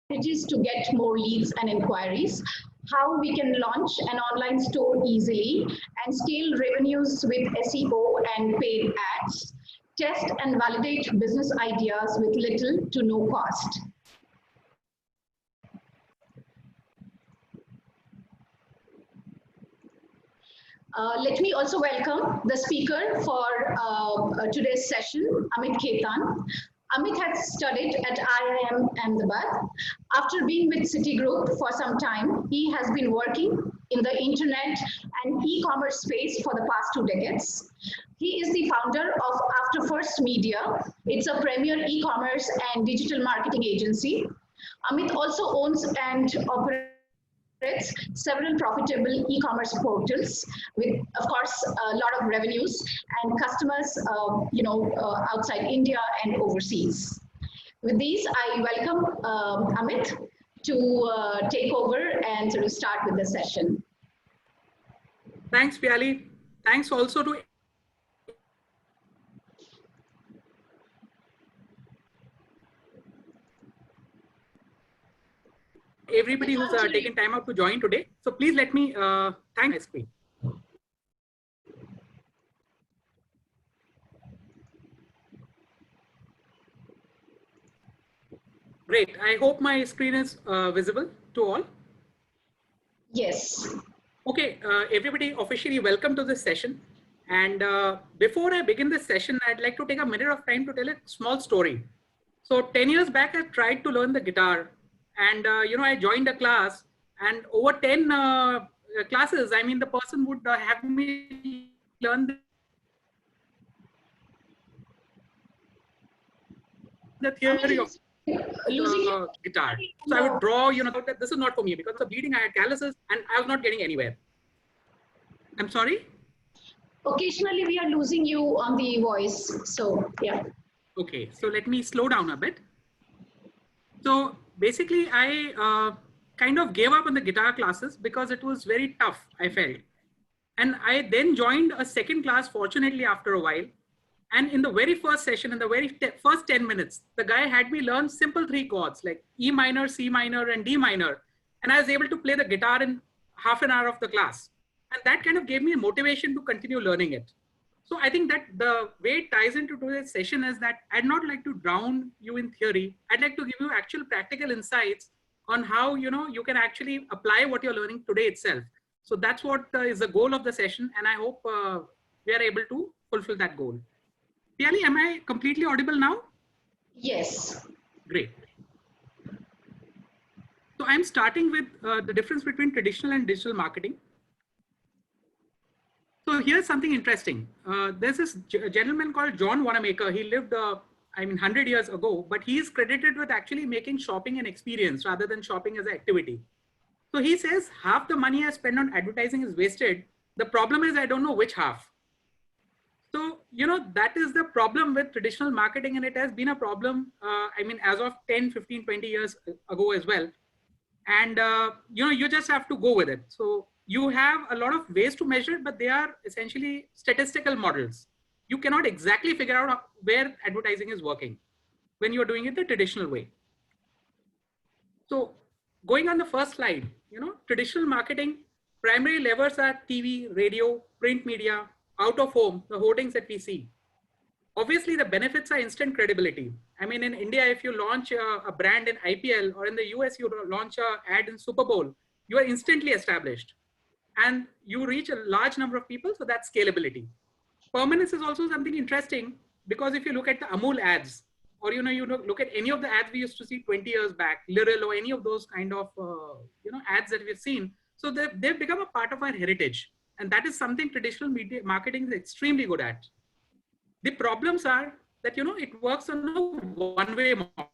strategies to get more leads and inquiries, how we can launch an online store easily and scale revenues with SEO and paid ads, test and validate business ideas with little to no cost. Let me also welcome the speaker for today's session, Amit Khetan. Amit has studied at IIM Ahmedabad. After being with Citigroup for some time, he has been working in the internet and e-commerce space for the past 2 decades. He is the founder of After First Media. It's a premier e-commerce and digital marketing agency. Amit also owns and operates several profitable e-commerce portals with, of course, a lot of revenues and customers, outside India and overseas. With these, I welcome Amit to take over and sort of start with the session. Thanks, Piali. Thanks also to everybody who's taken time out to join today. So please let me thank my screen. Great. I hope my screen is visible to all. Yes. Okay, everybody officially welcome to this session. And before I begin this session, I'd like to take a minute of time to tell a small story. So 10 years back, I tried to learn the guitar. And, I joined a class, and over 10 classes, I mean, the person would have me learn the theory of guitar. So I would draw, that this is not for me because of bleeding, I had calluses and I was not getting anywhere. I'm sorry? Occasionally, we are losing you on the voice. So, yeah. Okay, so let me slow down a bit. So basically, I kind of gave up on the guitar classes because it was very tough, I felt. And I then joined a second class, fortunately, after a while. And in the very first session, in the very first 10 minutes, the guy had me learn simple 3 chords like E minor, C minor, and D minor. And I was able to play the guitar in half an hour of the class. And that kind of gave me motivation to continue learning it. So I think that the way it ties into today's session is that I'd not like to drown you in theory. I'd like to give you actual practical insights on how, you can actually apply what you're learning today itself. So that's what is the goal of the session. And I hope we are able to fulfill that goal. Piali, am I completely audible now? Yes. Great. So I'm starting with the difference between traditional and digital marketing. So here's something interesting. There's this gentleman called John Wanamaker. He lived, 100 years ago, but he's credited with actually making shopping an experience rather than shopping as an activity. So he says half the money I spend on advertising is wasted. The problem is I don't know which half. So, that is the problem with traditional marketing, and it has been a problem, as of 10, 15, 20 years ago as well. And, you just have to go with it. So you have a lot of ways to measure it, but they are essentially statistical models. You cannot exactly figure out where advertising is working when you're doing it the traditional way. So going on the first slide, traditional marketing, primary levers are TV, radio, print media, out of home, the hoardings that we see. Obviously, the benefits are instant credibility. I mean, in India, if you launch a brand in IPL, or in the US, you launch an ad in Super Bowl, you are instantly established. And you reach a large number of people, so that's scalability. Permanence is also something interesting, because if you look at the Amul ads, or you look at any of the ads we used to see 20 years back, Liril, or any of those kind of ads that we've seen, so they've become a part of our heritage. And that is something traditional media marketing is extremely good at. The problems are that, it works on a one-way model.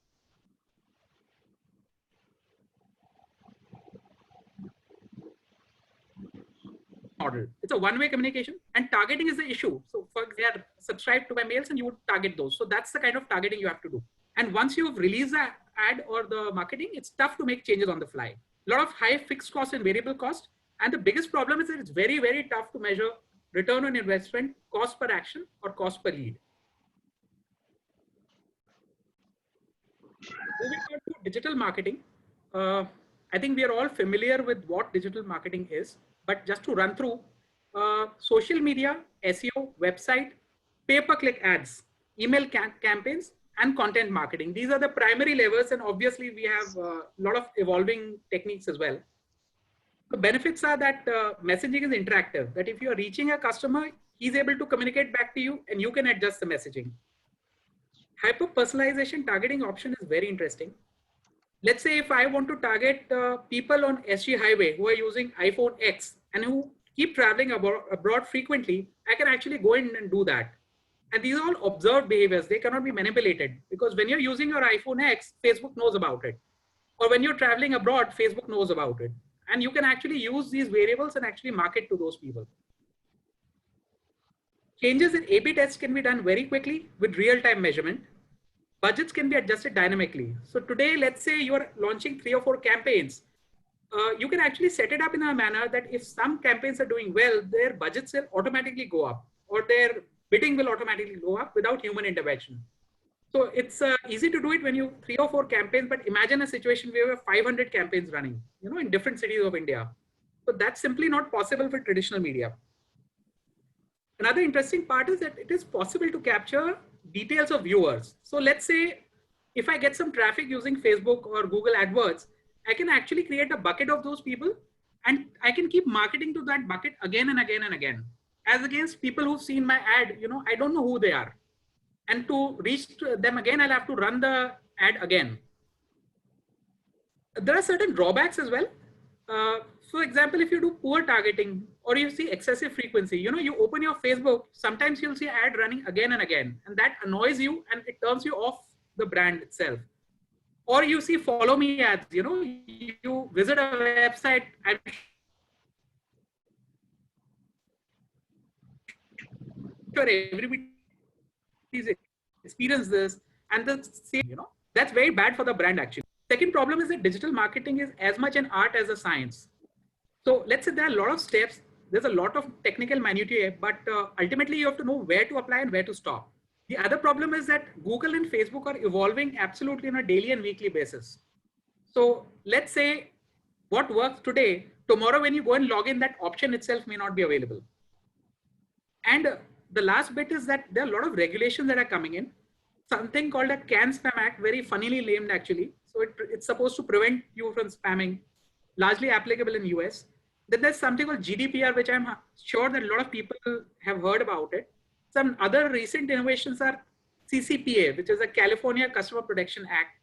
It's a one-way communication, and targeting is the issue. So for example, they are subscribed to my mails and you would target those. So that's the kind of targeting you have to do. And once you've released the ad or the marketing, it's tough to make changes on the fly. A lot of high fixed cost and variable cost. And the biggest problem is that it's very, very tough to measure return on investment, cost per action, or cost per lead. Moving on to digital marketing. I think we are all familiar with what digital marketing is, but just to run through, social media, SEO, website, pay-per-click ads, email campaigns, and content marketing. These are the primary levers, and obviously we have a lot of evolving techniques as well. The benefits are that messaging is interactive, that if you're reaching a customer, he's able to communicate back to you and you can adjust the messaging. Hyper personalization targeting option is very interesting. Let's say if I want to target people on SG highway who are using iPhone X and who keep traveling abroad frequently, I can actually go in and do that. And these are all observed behaviors. They cannot be manipulated, because when you're using your iPhone X, Facebook knows about it. Or when you're traveling abroad, Facebook knows about it. And you can actually use these variables and actually market to those people. Changes in A/B tests can be done very quickly with real-time measurement. Budgets can be adjusted dynamically. So today, let's say you're launching 3 or 4 campaigns. You can actually set it up in a manner that if some campaigns are doing well, their budgets will automatically go up, or their bidding will automatically go up without human intervention. So it's easy to do it when you 3 or 4 campaigns, but imagine a situation where you have 500 campaigns running, in different cities of India. So that's simply not possible for traditional media. Another interesting part is that it is possible to capture details of viewers. So let's say if I get some traffic using Facebook or Google AdWords, I can actually create a bucket of those people and I can keep marketing to that bucket again and again and again. As against people who've seen my ad, I don't know who they are. And to reach them again, I'll have to run the ad again. There are certain drawbacks as well. For example, if you do poor targeting or you see excessive frequency, you open your Facebook, sometimes you'll see ad running again and again, and that annoys you and it turns you off the brand itself. Or you see follow me ads, you visit a website and sure everybody experience this and the same, that's very bad for the brand actually. Second problem is that digital marketing is as much an art as a science. So let's say there are a lot of steps, there's a lot of technical minutiae, but ultimately you have to know where to apply and where to stop. The other problem is that Google and Facebook are evolving absolutely on a daily and weekly basis. So let's say what works today, tomorrow when you go and log in, that option itself may not be available. And the last bit is that there are a lot of regulations that are coming in. Something called a CAN-SPAM Act, very funnily named actually. So it's supposed to prevent you from spamming, largely applicable in US. Then there's something called GDPR, which I'm sure that a lot of people have heard about it. Some other recent innovations are CCPA, which is the California Customer Protection Act.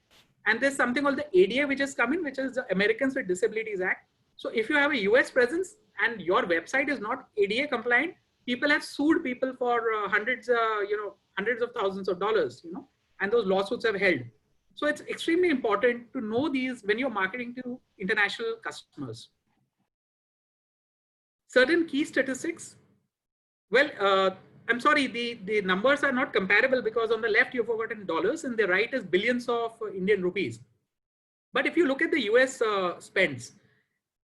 And there's something called the ADA, which is coming, which is the Americans with Disabilities Act. So if you have a US presence and your website is not ADA compliant, people have sued people for hundreds of thousands of dollars, and those lawsuits have held. So it's extremely important to know these when you're marketing to international customers. Certain key statistics. Well, I'm sorry, the numbers are not comparable because on the left you've forgotten dollars and the right is billions of Indian rupees. But if you look at the US spends,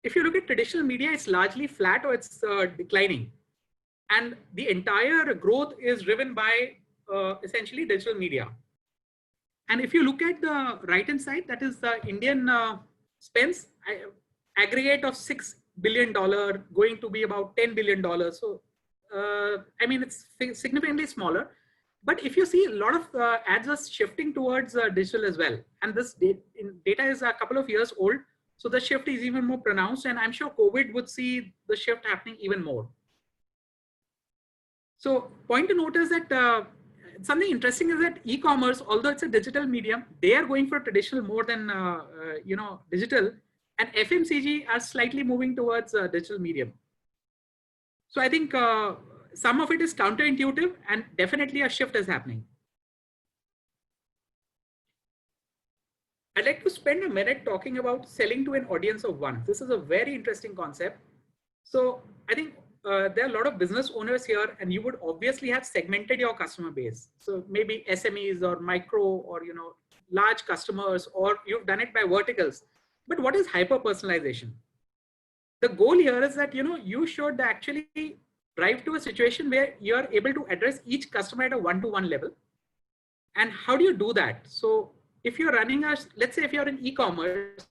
if you look at traditional media, it's largely flat or it's declining. And the entire growth is driven by essentially digital media. And if you look at the right-hand side, that is the Indian spends, aggregate of $6 billion going to be about $10 billion. So, I mean, it's significantly smaller. But if you see, a lot of ads are shifting towards digital as well. And this data is a couple of years old. So the shift is even more pronounced. And I'm sure COVID would see the shift happening even more. So point to note is that something interesting is that e-commerce, although it's a digital medium, they are going for traditional more than digital, and FMCG are slightly moving towards digital medium. So I think some of it is counterintuitive and definitely a shift is happening. I'd like to spend a minute talking about selling to an audience of one. This is a very interesting concept. So I think there are a lot of business owners here, and you would obviously have segmented your customer base. So maybe SMEs or micro or large customers, or you've done it by verticals. But what is hyper personalization? The goal here is that you should actually drive to a situation where you're able to address each customer at a one-to-one level. And how do you do that? So if you're running let's say if you're in e-commerce,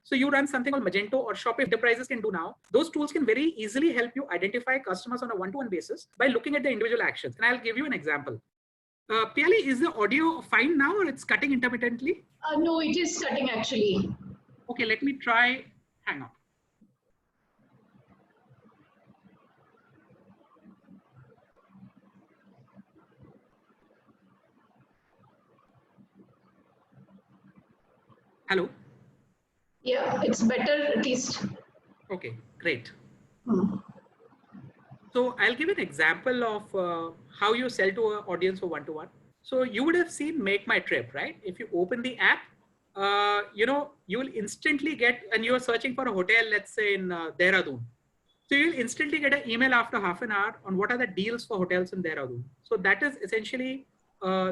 So you run something called Magento or Shopify enterprises can do now. Those tools can very easily help you identify customers on a one-to-one basis by looking at the individual actions. And I'll give you an example. Piali, is the audio fine now or it's cutting intermittently? No, it is cutting actually. Okay, let me try. Hang on. Hello? Yeah, it's better at least. Okay, great. So I'll give an example of how you sell to an audience for one-to-one. So you would have seen Make My Trip, right? If you open the app, you will instantly get, and you're searching for a hotel, let's say in Dehradun. So you'll instantly get an email after half an hour on what are the deals for hotels in Dehradun. So that is essentially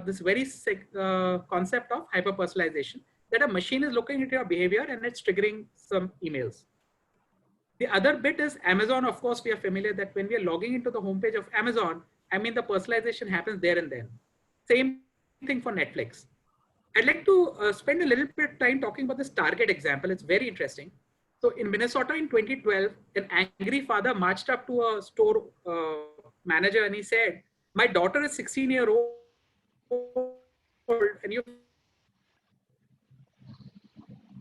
this very concept of hyper-personalization, that a machine is looking at your behavior and it's triggering some emails. The other bit is Amazon. Of course, we are familiar that when we are logging into the homepage of Amazon, I mean, the personalization happens there and then. Same thing for Netflix. I'd like to spend a little bit of time talking about this Target example. It's very interesting. So in Minnesota in 2012, an angry father marched up to a store manager and he said, my daughter is 16-year-old and you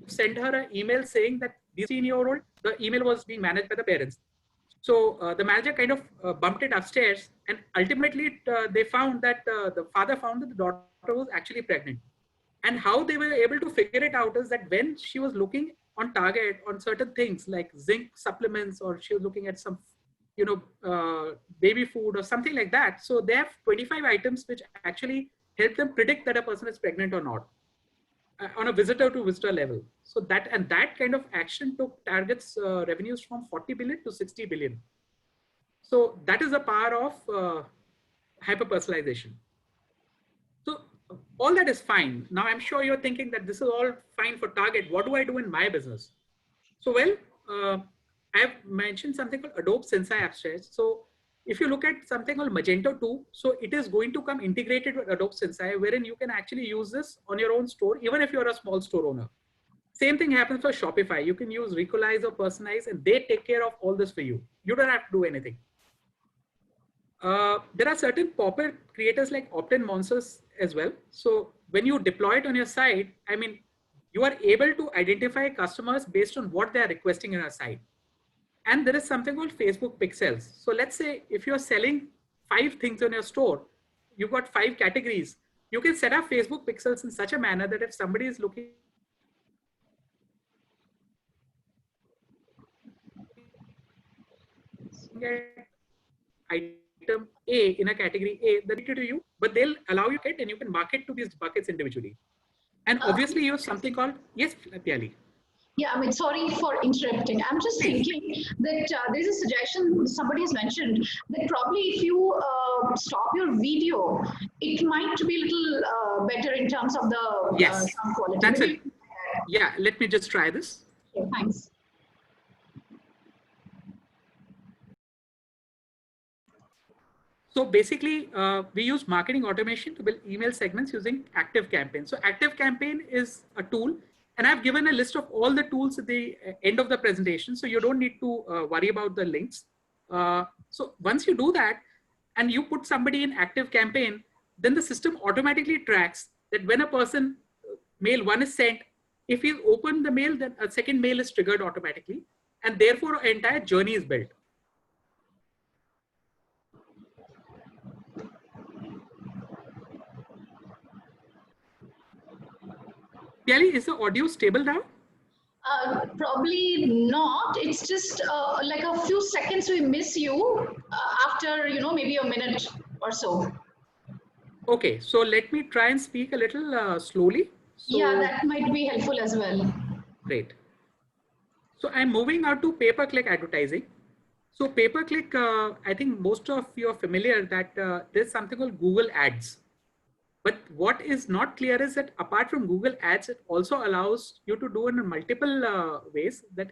sent her an email saying that this 16-year-old, the email was being managed by the parents. So the manager kind of bumped it upstairs, and ultimately they found that the father found that the daughter was actually pregnant. And how they were able to figure it out is that when she was looking on Target on certain things like zinc supplements, or she was looking at some, baby food or something like that. So they have 25 items which actually help them predict that a person is pregnant or not on a visitor to visitor level. So that kind of action took Target's revenues from 40 billion to 60 billion. So that is the power of hyper personalization. So all that is fine. Now I'm sure you're thinking that this is all fine for Target. What do I do in my business? So I've mentioned something called Adobe Sensei upstairs. So if you look at something called Magento 2, so it is going to come integrated with Adobe Sensei, wherein you can actually use this on your own store, even if you're a small store owner. Same thing happens for Shopify. You can use Recolize or Personalize, and they take care of all this for you. You don't have to do anything. There are certain popular creators like Opt-in Monsters as well. So when you deploy it on your site, I mean, you are able to identify customers based on what they are requesting on your site. And there is something called Facebook Pixels. So let's say if you're selling 5 things on your store, you've got 5 categories. You can set up Facebook Pixels in such a manner that if somebody is looking at item A in a category A, they'll to you, but they'll allow you it and you can mark it to these buckets individually. And obviously you have something called, yes, Piali. Yeah, I mean, sorry for interrupting. I'm just thinking that there's a suggestion somebody has mentioned that probably if you stop your video, it might be a little better in terms of the sound quality. That's it. Yeah, let me just try this. Okay, thanks. So basically, we use marketing automation to build email segments using ActiveCampaign. So ActiveCampaign is a tool. And I've given a list of all the tools at the end of the presentation, so you don't need to worry about the links. So once you do that and you put somebody in ActiveCampaign, then the system automatically tracks that when a person, mail 1 is sent, if you open the mail, then a second mail is triggered automatically. And therefore, an entire journey is built. Piali, is the audio stable now? Probably not. It's just like a few seconds we miss you after, maybe a minute or so. Okay, so let me try and speak a little slowly. So, yeah, that might be helpful as well. Great. So I'm moving out to pay-per-click advertising. So pay-per-click, I think most of you are familiar that there's something called Google Ads. But what is not clear is that apart from Google Ads, it also allows you to do in multiple ways. That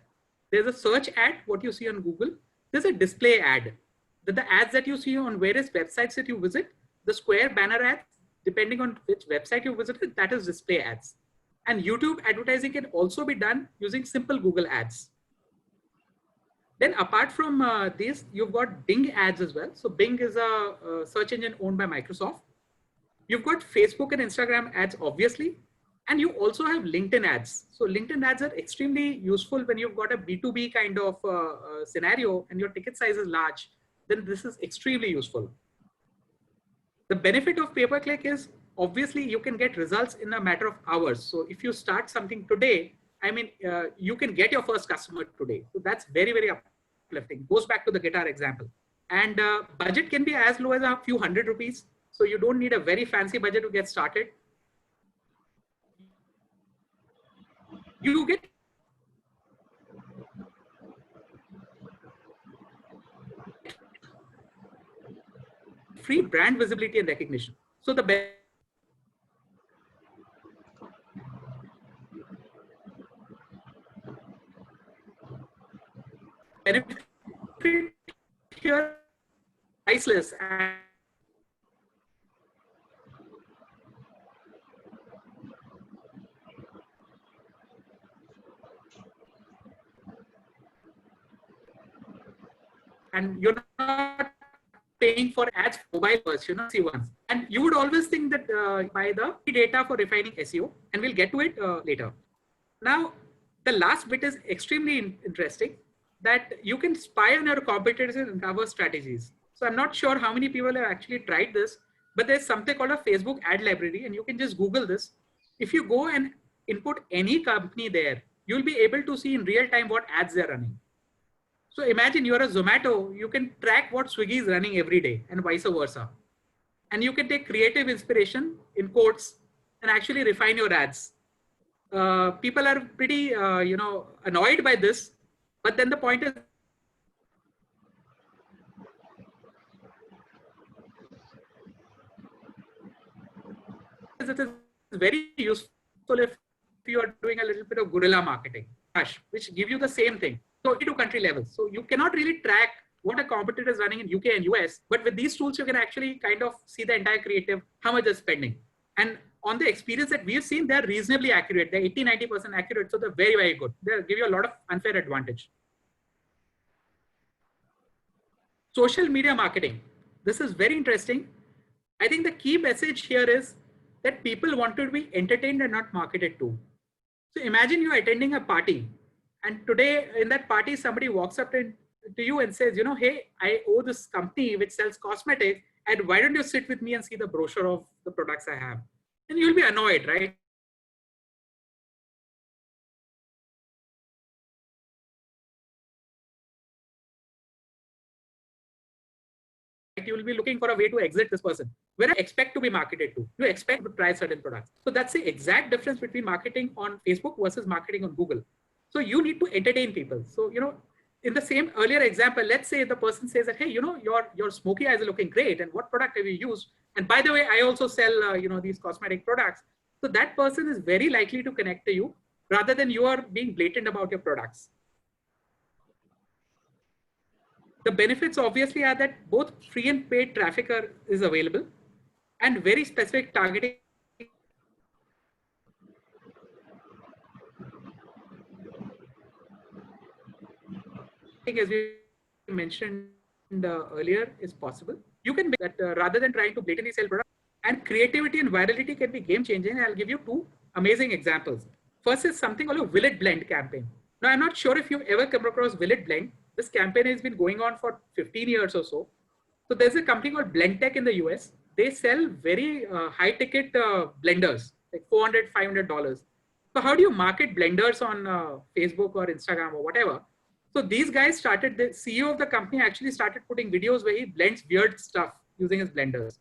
there's a search ad, what you see on Google. There's a display ad. That the ads that you see on various websites that you visit, the square banner ads, depending on which website you visited, that is display ads. And YouTube advertising can also be done using simple Google ads. Then apart from this, you've got Bing ads as well. So Bing is a search engine owned by Microsoft. You've got Facebook and Instagram ads, obviously. And you also have LinkedIn ads. So LinkedIn ads are extremely useful when you've got a B2B kind of scenario and your ticket size is large. Then this is extremely useful. The benefit of pay-per-click is obviously you can get results in a matter of hours. So if you start something today, I mean, you can get your first customer today. So that's very, very uplifting. Goes back to the guitar example. And budget can be as low as a few hundred rupees. So you don't need a very fancy budget to get started. You get free brand visibility and recognition. So the benefit here priceless. And you're not paying for ads for mobile first, you know, see ones. And you would always think that by the data for refining SEO, and we'll get to it later. Now, the last bit is extremely interesting, that you can spy on your competitors and uncover strategies. So I'm not sure how many people have actually tried this, but there's something called a Facebook ad library, and you can just Google this. If you go and input any company there, you'll be able to see in real time what ads they're running. So imagine you're a Zomato, you can track what Swiggy is running every day and vice versa. And you can take creative inspiration in quotes and actually refine your ads. People are pretty, annoyed by this, but then the point is, it is very useful if you are doing a little bit of guerrilla marketing, which give you the same thing. So to country levels. So you cannot really track what a competitor is running in UK and US, but with these tools, you can actually kind of see the entire creative, how much they're spending. And on the experience that we've seen, they're reasonably accurate. They're 80-90% accurate. So they're very, very good. They'll give you a lot of unfair advantage. Social media marketing. This is very interesting. I think the key message here is that people want to be entertained and not marketed to. So imagine you're attending a party, and today in that party, somebody walks up to you and says, you know, hey, I owe this company which sells cosmetics, and why don't you sit with me and see the brochure of the products I have? And you'll be annoyed, right? You will be looking for a way to exit this person. Where I expect to be marketed to. You expect to try certain products. So that's the exact difference between marketing on Facebook versus marketing on Google. So you need to entertain people. So, you know, in the same earlier example, let's say the person says that, hey, you know, your smoky eyes are looking great. And what product have you used? And by the way, I also sell, these cosmetic products. So that person is very likely to connect to you rather than you are being blatant about your products. The benefits obviously are that both free and paid traffic is available, and very specific targeting. As we mentioned earlier, is possible. You can make that rather than trying to blatantly sell products, and creativity and virality can be game changing. I'll give you two amazing examples. First is something called a Will It Blend campaign. Now, I'm not sure if you've ever come across Will It Blend. This campaign has been going on for 15 years or so. So there's a company called Blendtec in the US. They sell very high ticket blenders, like $400, $500. So how do you market blenders on Facebook or Instagram or whatever? So these guys started, the CEO of the company actually started putting videos where he blends weird stuff using his blenders.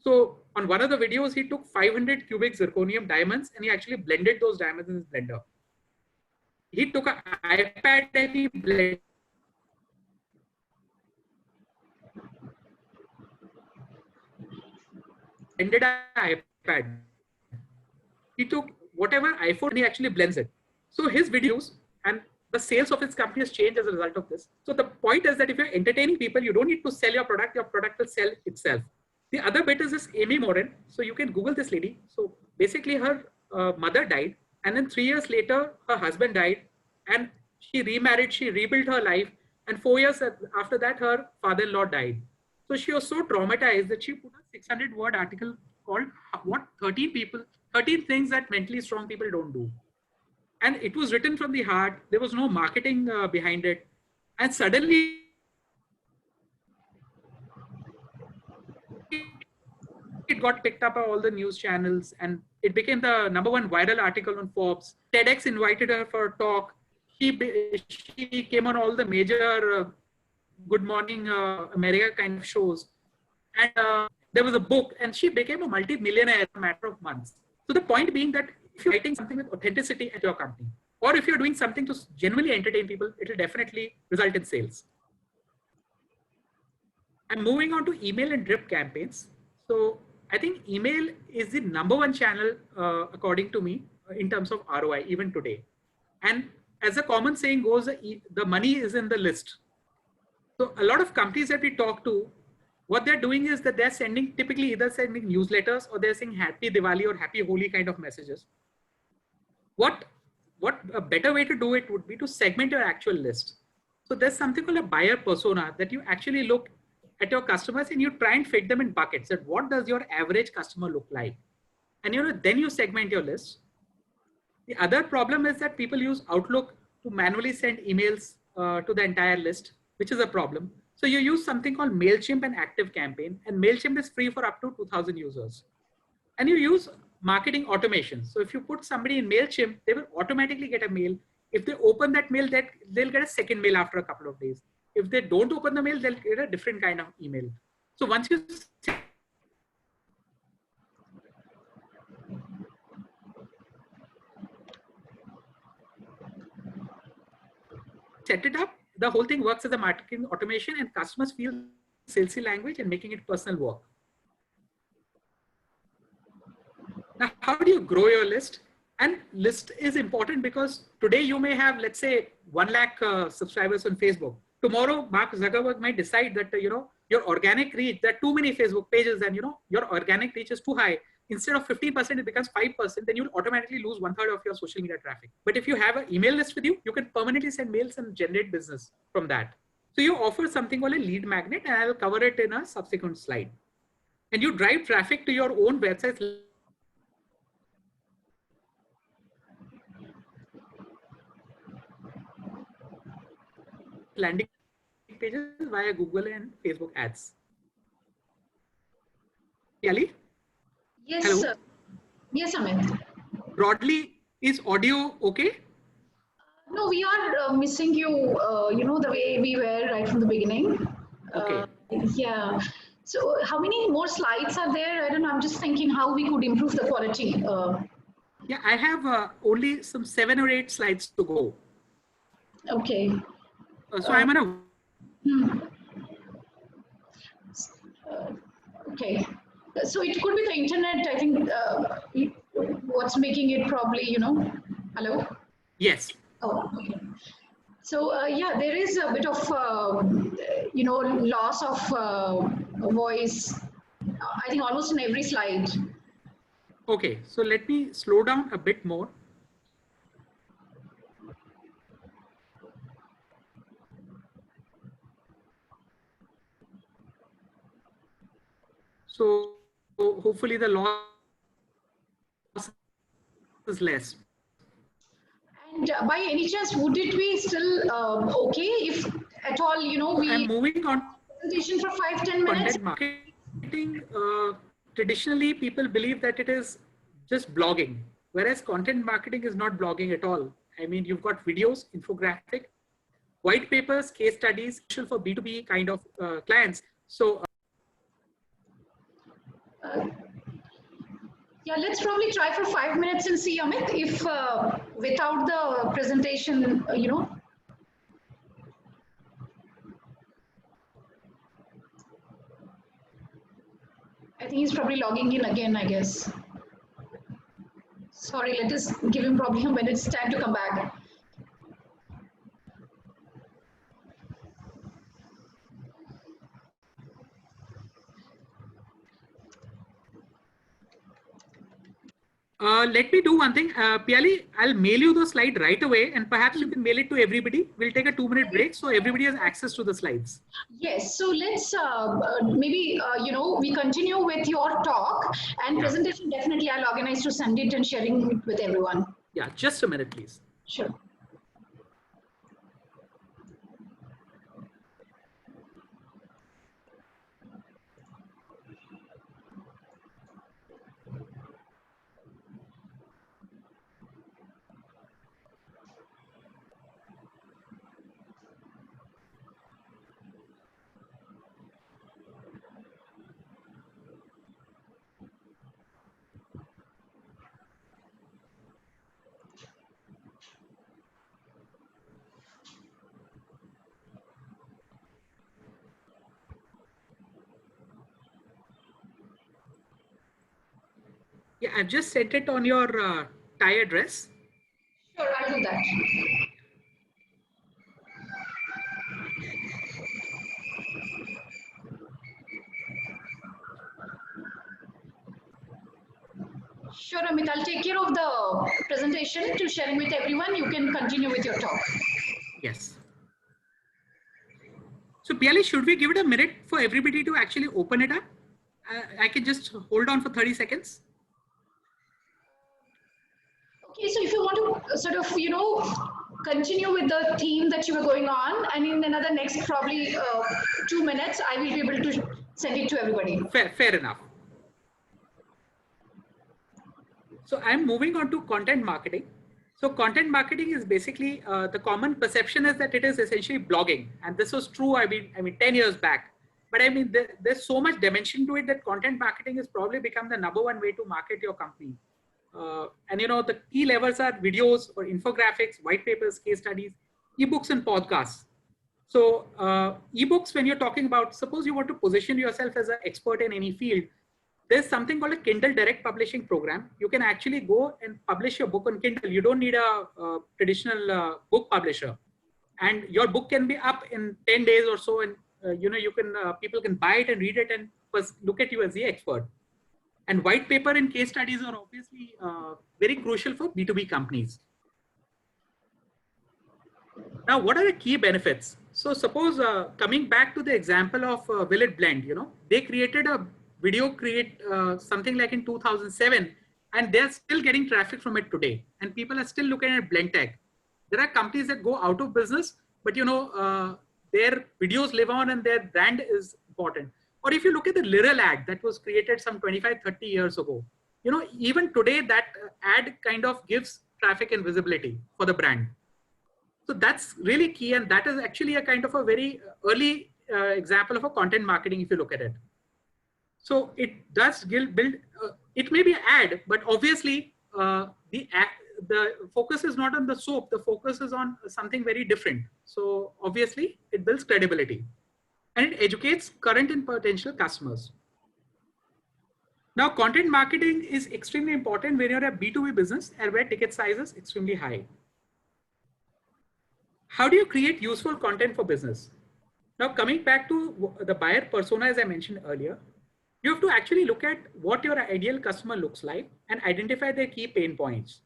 So on one of the videos, he took 500 cubic zirconium diamonds and he actually blended those diamonds in his blender. He took an iPad and he blended an iPad. He took whatever iPhone and he actually blends it. So his videos and the sales of his company has changed as a result of this. So the point is that if you're entertaining people, you don't need to sell your product will sell itself. The other bit is this Amy Morin. So you can Google this lady. So basically her mother died And then 3 years later, her husband died and she remarried, she rebuilt her life. And 4 years after that, her father-in-law died. So she was so traumatized that she put a 600-word article called what 13 people, 13 things that mentally strong people don't do. And it was written from the heart. There was no marketing behind it. And suddenly it got picked up by all the news channels and it became the #1 viral article on Forbes. TEDx invited her for a talk. She came on all the major Good Morning America kind of shows. And there was a book and she became a multi-millionaire in a matter of months. So the point being that if you're writing something with authenticity at your company, or if you're doing something to genuinely entertain people, it will definitely result in sales. I'm moving on to email and drip campaigns. So I think email is the #1 channel, according to me, in terms of ROI, even today. And as a common saying goes, the money is in the list. So a lot of companies that we talk to, what they're doing is that they're typically either sending newsletters or they're saying Happy Diwali or Happy Holi kind of messages. What a better way to do it would be to segment your actual list. So there's something called a buyer persona that you actually look at your customers and you try and fit them in buckets. That what does your average customer look like? And then you segment your list. The other problem is that people use Outlook to manually send emails to the entire list, which is a problem. So you use something called MailChimp and ActiveCampaign, and MailChimp is free for up to 2,000 users. And you use marketing automation. So if you put somebody in MailChimp, they will automatically get a mail. If they open that mail, they'll get a second mail after a couple of days. If they don't open the mail, they'll get a different kind of email. So once you set it up, the whole thing works as a marketing automation and customers feel salesy language and making it personal work. Now, how do you grow your list? And list is important because today you may have, let's say, 1 lakh subscribers on Facebook. Tomorrow, Mark Zuckerberg might decide that, your organic reach, there are too many Facebook pages and, your organic reach is too high. Instead of 15%, it becomes 5%, then you'll automatically lose 1/3 of your social media traffic. But if you have an email list with you, you can permanently send mails and generate business from that. So you offer something called a lead magnet, and I'll cover it in a subsequent slide. And you drive traffic to your own websites, landing pages via Google and Facebook ads. Yali? Yes, hello. Sir. Yes, Amit. Broadly, is audio okay? No, we are missing you, the way we were right from the beginning. Okay. Yeah. So how many more slides are there? I don't know. I'm just thinking how we could improve the quality. Yeah, I have only some 7 or 8 slides to go. Okay. So I'm on a... Okay. So it could be the internet, I think, what's making it probably, hello? Yes. Oh, okay. So yeah, there is a bit of, loss of voice, I think almost in every slide. Okay, so let me slow down a bit more. So hopefully the loss is less. And by any chance, would it be still okay if at all, we... I'm moving on. Presentation for 5-10 minutes? Content marketing, traditionally people believe that it is just blogging, whereas content marketing is not blogging at all. I mean, you've got videos, infographic, white papers, case studies, for B2B kind of clients. So yeah, let's probably try for 5 minutes and see, Amit, if without the presentation, I think he's probably logging in again, I guess. Sorry, let us give him probably a minute's time to come back. Let me do one thing. Piali, I'll mail you the slide right away and perhaps you can mail it to everybody. We'll take a 2-minute break so everybody has access to the slides. Yes, so let's maybe, we continue with your talk and presentation. Definitely I'll organize to send it and sharing it with everyone. Yeah, just a minute, please. Sure. Yeah, I've just sent it on your Thai address. Sure, I'll do that. Sure, Amit, I'll take care of the presentation to sharing with everyone. You can continue with your talk. Yes. So Piali, should we give it a minute for everybody to actually open it up? I can just hold on for 30 seconds. Okay, so if you want to sort of, continue with the theme that you were going on, and in another next probably 2 minutes, I will be able to send it to everybody. Fair enough. So I'm moving on to content marketing. So content marketing is basically the common perception is that it is essentially blogging, and this was true. I mean, 10 years back. But I mean, there's so much dimension to it that content marketing has probably become the #1 way to market your company. And the key levers are videos or infographics, white papers, case studies, ebooks, and podcasts. So ebooks, when you're talking about, suppose you want to position yourself as an expert in any field, there's something called a Kindle Direct Publishing Program. You can actually go and publish your book on Kindle. You don't need a traditional book publisher, and your book can be up in 10 days or so. And you can people can buy it and read it and first look at you as the expert. And white paper and case studies are obviously very crucial for B2B companies. Now, what are the key benefits? So suppose coming back to the example of Will It Blend, they created a video something like in 2007, and they're still getting traffic from it today. And people are still looking at Blendtech. There are companies that go out of business, but their videos live on and their brand is important. Or if you look at the Liral ad that was created some 25, 30 years ago, even today that ad kind of gives traffic and visibility for the brand. So that's really key. And that is actually a kind of a very early example of a content marketing if you look at it. So it does build, it may be an ad, but obviously the focus is not on the soap, the focus is on something very different. So obviously it builds credibility and it educates current and potential customers. Now, content marketing is extremely important when you're a B2B business and where ticket size is extremely high. How do you create useful content for business? Now, coming back to the buyer persona, as I mentioned earlier, you have to actually look at what your ideal customer looks like and identify their key pain points.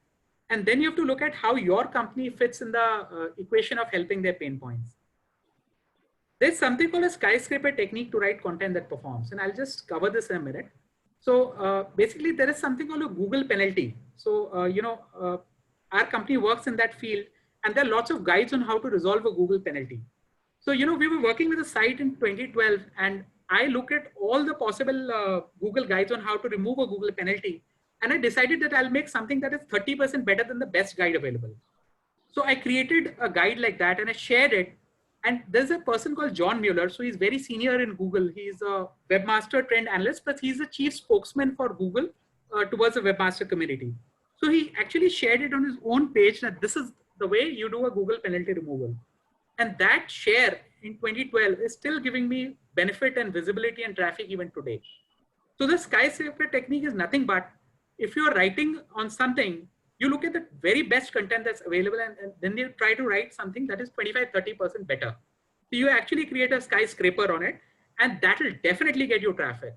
And then you have to look at how your company fits in the equation of helping their pain points. There's something called a skyscraper technique to write content that performs. And I'll just cover this in a minute. So basically there is something called a Google penalty. So, our company works in that field and there are lots of guides on how to resolve a Google penalty. So, we were working with a site in 2012 and I looked at all the possible Google guides on how to remove a Google penalty. And I decided that I'll make something that is 30% better than the best guide available. So I created a guide like that and I shared it. And there's a person called John Mueller. So he's very senior in Google. He's a webmaster trend analyst, but he's the chief spokesman for Google towards the webmaster community. So he actually shared it on his own page that this is the way you do a Google penalty removal. And that share in 2012 is still giving me benefit and visibility and traffic even today. So the skyscraper technique is nothing but if you're writing on something, you look at the very best content that's available and then you try to write something that is 25-30% better. So you actually create a skyscraper on it and that will definitely get you traffic.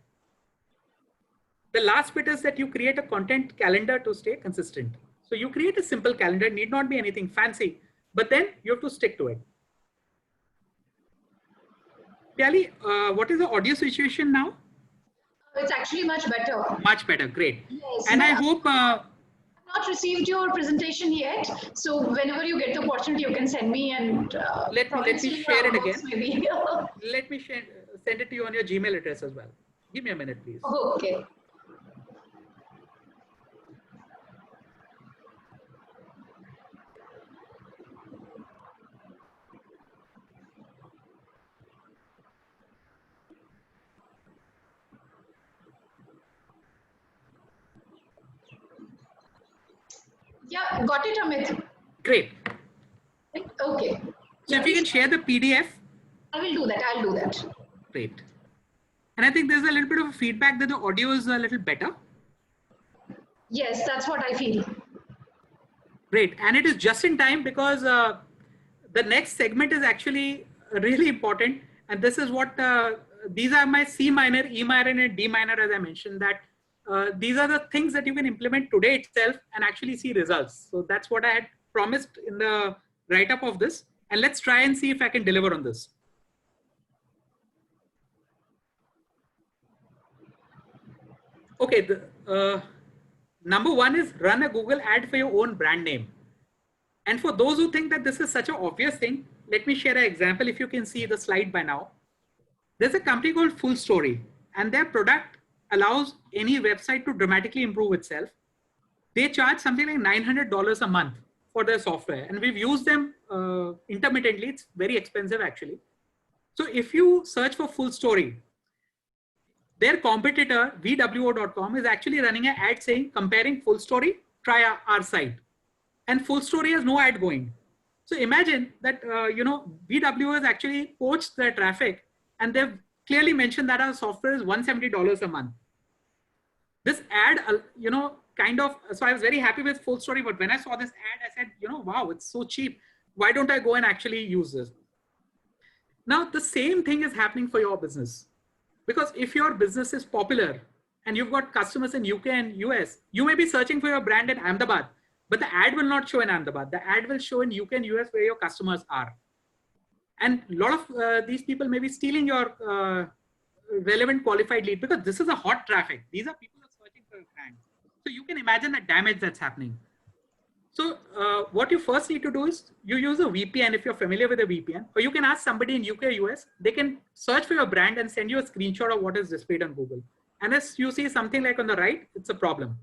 The last bit is that you create a content calendar to stay consistent. So you create a simple calendar, need not be anything fancy, but then you have to stick to it. Piali, what is the audio situation now? It's actually much better. Much better, great. Yes, and I hope... I've not received your presentation yet. So whenever you get the opportunity, you can send me and... let me share it again. Maybe. Let me send it to you on your Gmail address as well. Give me a minute, please. Oh, okay. Yeah, got it, Amit. Great. Okay. So if you can share the PDF. I will do that. I'll do that. Great. And I think there's a little bit of feedback that the audio is a little better. Yes, that's what I feel. Great. And it is just in time because the next segment is actually really important. And this is what, these are my C minor, E minor, and D minor, as I mentioned, that these are the things that you can implement today itself and actually see results. So that's what I had promised in the write-up of this. And let's try and see if I can deliver on this. Okay, number one is run a Google ad for your own brand name. And for those who think that this is such an obvious thing, let me share an example. If you can see the slide by now, there's a company called Full Story, and their product allows any website to dramatically improve itself. They charge something like $900 a month for their software, and we've used them intermittently. It's very expensive actually. So if you search for Full Story, their competitor VWO.com is actually running an ad saying comparing Full Story, try our site, and Full Story has no ad going. So imagine that VWO has actually poached their traffic, and they've clearly mentioned that our software is $170 a month. This ad, so I was very happy with Full Story, but when I saw this ad, I said, wow, it's so cheap. Why don't I go and actually use this? Now, the same thing is happening for your business. Because if your business is popular and you've got customers in UK and US, you may be searching for your brand in Ahmedabad, but the ad will not show in Ahmedabad. The ad will show in UK and US where your customers are. And a lot of these people may be stealing your relevant qualified lead because this is a hot traffic. These are people who are searching for your brand. So you can imagine the damage that's happening. So what you first need to do is you use a VPN if you're familiar with a VPN, or you can ask somebody in UK, US, they can search for your brand and send you a screenshot of what is displayed on Google. And as you see something like on the right, it's a problem.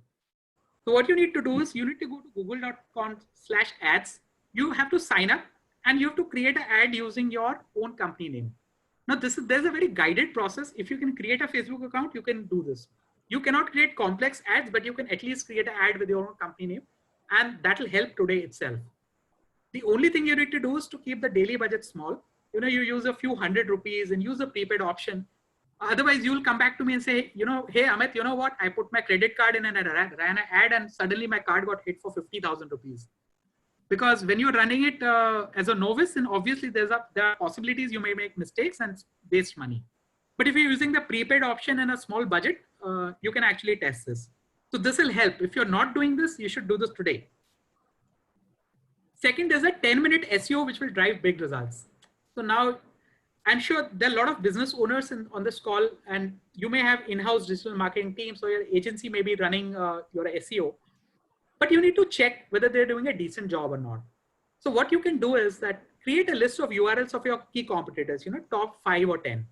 So what you need to do is you need to go to google.com/ads. You have to sign up and you have to create an ad using your own company name. Now there's a very guided process. If you can create a Facebook account, you can do this. You cannot create complex ads, but you can at least create an ad with your own company name. And that will help today itself. The only thing you need to do is to keep the daily budget small. You use a few ₹100 and use a prepaid option. Otherwise, you'll come back to me and say, hey, Amit, you know what? I put my credit card in and I ran an ad and suddenly my card got hit for ₹50,000. Because when you're running it as a novice, then obviously there are possibilities you may make mistakes and waste money. But if you're using the prepaid option and a small budget, you can actually test this. So this will help. If you're not doing this, you should do this today. Second, there's a 10-minute SEO, which will drive big results. So now I'm sure there are a lot of business owners on this call, and you may have in-house digital marketing teams, or your agency may be running your SEO, but you need to check whether they're doing a decent job or not. So what you can do is that create a list of URLs of your key competitors, top 5 or 10.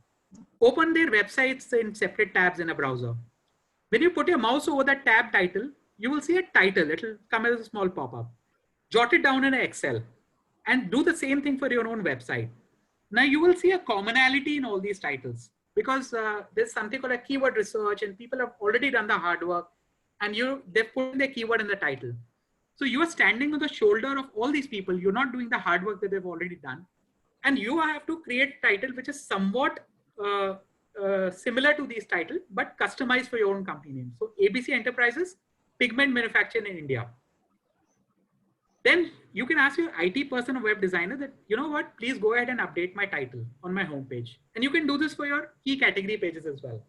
Open their websites in separate tabs in a browser. When you put your mouse over that tab title, you will see a title. It will come as a small pop-up. Jot it down in Excel and do the same thing for your own website. Now you will see a commonality in all these titles because there's something called a keyword research and people have already done the hard work and they've put their keyword in the title. So you are standing on the shoulder of all these people. You're not doing the hard work that they've already done. And you have to create a title which is somewhat similar to these titles, but customized for your own company name. So ABC Enterprises, pigment manufactured in India. Then you can ask your IT person or web designer that, please go ahead and update my title on my homepage. And you can do this for your key category pages as well.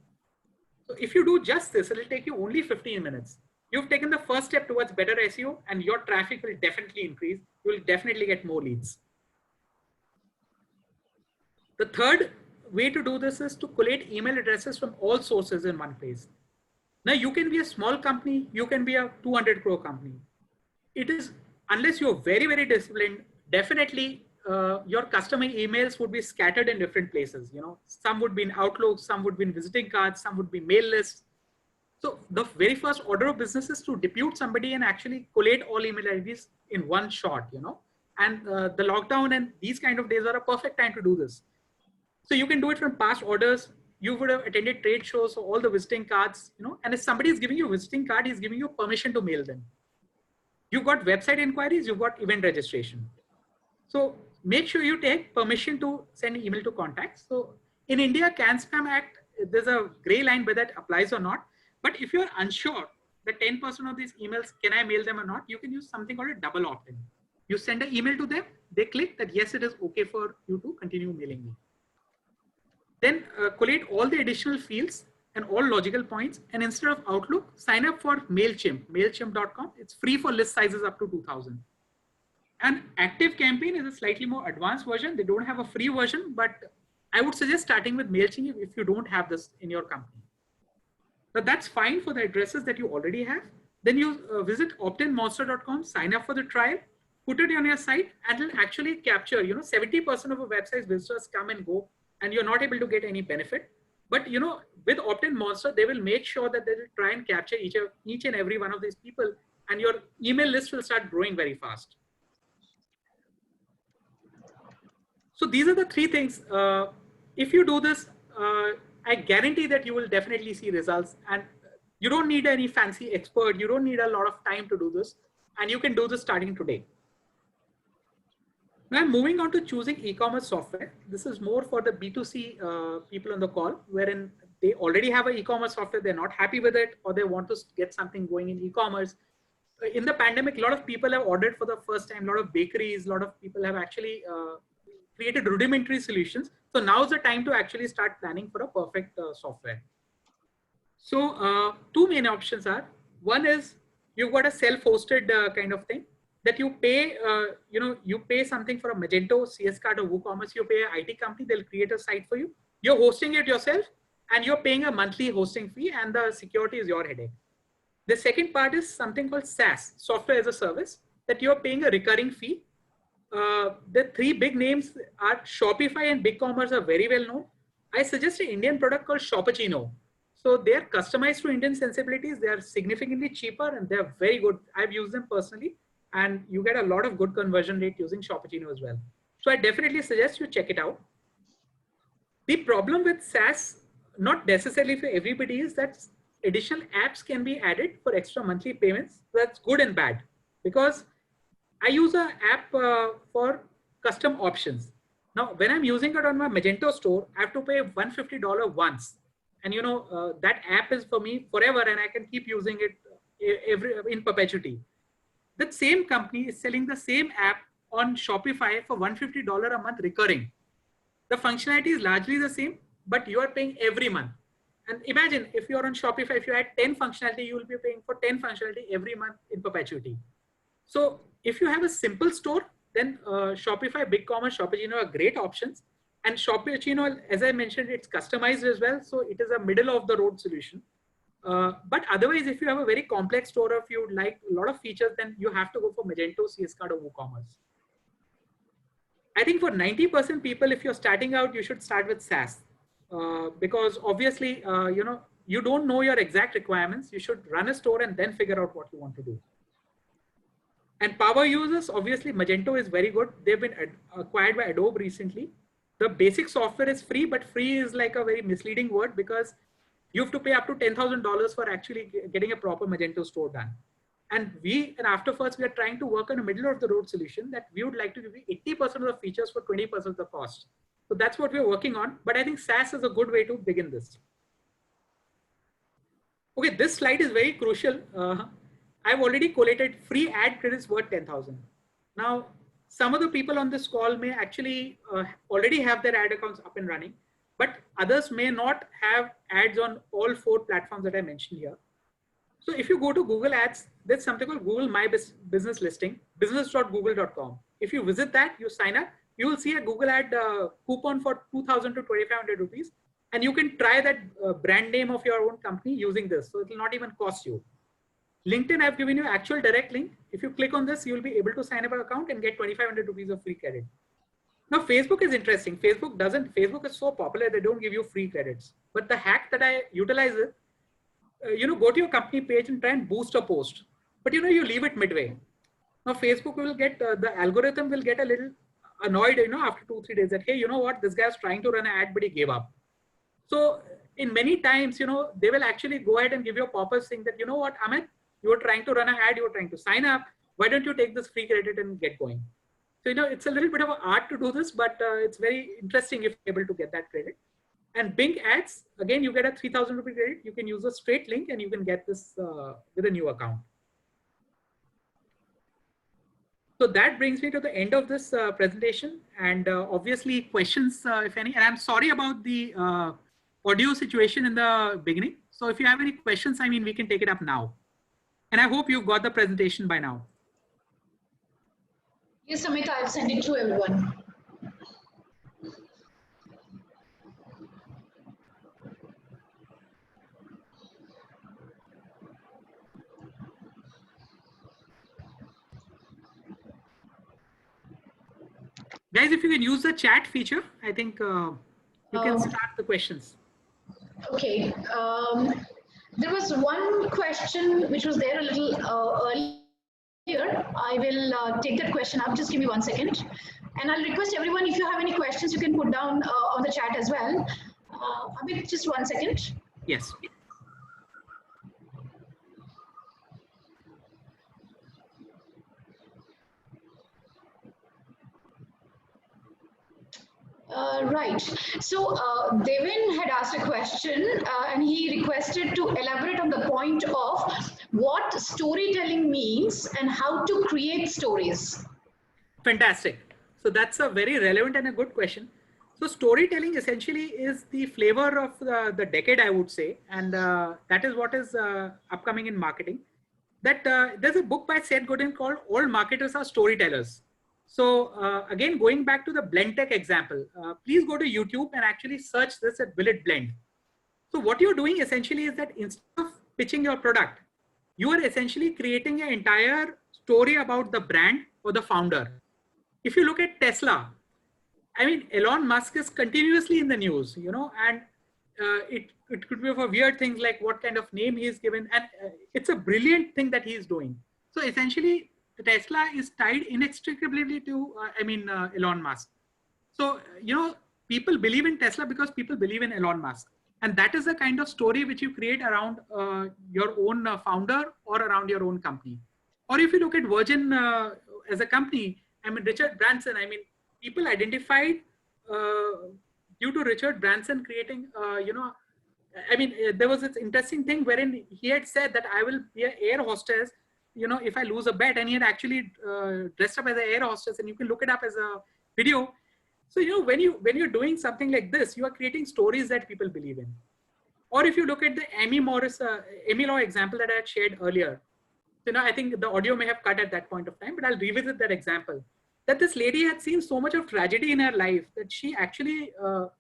So if you do just this, it'll take you only 15 minutes. You've taken the first step towards better SEO and your traffic will definitely increase. You will definitely get more leads. The third way to do this is to collate email addresses from all sources in one place. Now you can be a small company, you can be a 200 crore company. It is, unless you're very, very disciplined, definitely your customer emails would be scattered in different places. You know, some would be in Outlook, some would be in visiting cards, some would be mail lists. So the very first order of business is to depute somebody and actually collate all email IDs in one shot, you know, and the lockdown and these kind of days are a perfect time to do this. So you can do it from past orders. You would have attended trade shows, so all the visiting cards, you know, and if somebody is giving you a visiting card, he's giving you permission to mail them. You've got website inquiries, you've got event registration. So make sure you take permission to send email to contacts. So in India, CAN-SPAM Act, there's a gray line whether that applies or not. But if you're unsure that 10% of these emails, can I mail them or not? You can use something called a double opt-in. You send an email to them, they click that yes, it is okay for you to continue mailing me. Then collate all the additional fields and all logical points. And instead of Outlook, sign up for MailChimp, MailChimp.com. It's free for list sizes up to 2,000. And ActiveCampaign is a slightly more advanced version. They don't have a free version, but I would suggest starting with MailChimp if you don't have this in your company. So that's fine for the addresses that you already have. Then you visit optinmonster.com, sign up for the trial, put it on your site, and it'll actually capture, you know, 70% of a website's visitors come and go, and you're not able to get any benefit. But, you know, with Opt-in Monster, they will make sure that they will try and capture each and every one of these people, and your email list will start growing very fast. So these are the three things. If you do this, I guarantee that you will definitely see results, and you don't need any fancy expert. You don't need a lot of time to do this, and you can do this starting today. Now I'm moving on to choosing e-commerce software. This is more for the B2C people on the call, wherein they already have an e-commerce software, they're not happy with it, or they want to get something going in e-commerce. In the pandemic, a lot of people have ordered for the first time, a lot of bakeries, a lot of people have actually created rudimentary solutions. So now's the time to actually start planning for a perfect software. So two main options are, one is you've got a self-hosted kind of thing that you pay, you pay something for a Magento, CS-Cart or WooCommerce, you pay an IT company, they'll create a site for you. You're hosting it yourself and you're paying a monthly hosting fee and the security is your headache. The second part is something called SaaS, software as a service, that you're paying a recurring fee. The three big names are Shopify and BigCommerce are very well known. I suggest an Indian product called Shopachino. So they're customized to Indian sensibilities. They are significantly cheaper and they're very good. I've used them personally and you get a lot of good conversion rate using Shopachino as well. So I definitely suggest you check it out. The problem with SaaS, not necessarily for everybody, is that additional apps can be added for extra monthly payments. That's good and bad, because I use an app for custom options. Now, when I'm using it on my Magento store, I have to pay $150 once. And you know, that app is for me forever and I can keep using it in perpetuity. That same company is selling the same app on Shopify for $150 a month recurring. The functionality is largely the same, but you are paying every month. And imagine if you're on Shopify, if you add 10 functionality, you will be paying for 10 functionality every month in perpetuity. So if you have a simple store, then Shopify, BigCommerce, Shopachino are great options. And Shopachino, as I mentioned, it's customized as well. So it is a middle of the road solution. But otherwise, if you have a very complex store, if you like a lot of features, then you have to go for Magento, CS-Cart or WooCommerce. I think for 90% people, if you're starting out, you should start with SaaS. Because obviously, you don't know your exact requirements. You should run a store and then figure out what you want to do. And power users, obviously, Magento is very good. They've been acquired by Adobe recently. The basic software is free, but free is like a very misleading word because you have to pay up to $10,000 for actually getting a proper Magento store done. And we, in Afterfirst, we are trying to work on a middle of the road solution that we would like to give you 80% of the features for 20% of the cost. So that's what we're working on. But I think SaaS is a good way to begin this. Okay, this slide is very crucial. I've already collated free ad credits worth 10,000. Now, some of the people on this call may actually already have their ad accounts up and running. but others may not have ads on all 4 platforms that I mentioned here. So if you go to Google Ads, there's something called Google My Business Listing, business.google.com. If you visit that, you sign up, you will see a Google ad coupon for 2,000 to 2,500 rupees. And you can try that brand name of your own company using this. So it will not even cost you. LinkedIn, I've given you actual direct link. If you click on this, you'll be able to sign up an account and get 2,500 rupees of free credit. Now, Facebook is interesting. Facebook is so popular, they don't give you free credits. But the hack that I utilize is, go to your company page and try and boost a post. But, you leave it midway. Now, Facebook will get, the algorithm will get a little annoyed, after 2-3 days that, hey, you know what, this guy's trying to run an ad, but he gave up. So in many times, they will actually go ahead and give you a pop-up saying that, you know what, Amit, you were trying to run an ad, you were trying to sign up. Why don't you take this free credit and get going? So, it's a little bit of an art to do this, but it's very interesting if you're able to get that credit. And Bing Ads, again, you get a 3,000 rupee credit. You can use a straight link and you can get this with a new account. So that brings me to the end of this presentation, and obviously questions, if any, and I'm sorry about the audio situation in the beginning. So if you have any questions, we can take it up now. And I hope you've got the presentation by now. Yes, Amit, I'll send it to everyone. Guys, if you can use the chat feature, I think you can start the questions. Okay. There was one question which was there a little earlier. I will take that question up. Just give me 1 second. And I'll request everyone, if you have any questions, you can put down on the chat as well. Amit, just 1 second. Yes. Right. So Devin had asked a question and he requested to elaborate on the point of what storytelling means and how to create stories. Fantastic. So that's a very relevant and a good question. So storytelling essentially is the flavor of the decade, I would say. And that is what is upcoming in marketing. That there's a book by Seth Godin called All Marketers Are Storytellers. So again, going back to the Blendtec example, please go to YouTube and actually search this at Will It Blend. So what you're doing essentially is that instead of pitching your product, you are essentially creating an entire story about the brand or the founder. If you look at Tesla, Elon Musk is continuously in the news, and it could be for weird things like what kind of name he's given. And it's a brilliant thing that he's doing. So essentially, Tesla is tied inextricably to, Elon Musk. So, people believe in Tesla because people believe in Elon Musk. And that is the kind of story which you create around your own founder or around your own company. Or if you look at Virgin as a company, Richard Branson, people identified due to Richard Branson creating, there was this interesting thing wherein he had said that I will be an air hostess, if I lose a bet, and he had actually dressed up as an air hostess, and you can look it up as a video. So, when you're doing something like this, you are creating stories that people believe in. Or if you look at the Amy Law example that I had shared earlier, I think the audio may have cut at that point of time, but I'll revisit that example. That this lady had seen so much of tragedy in her life that she actually,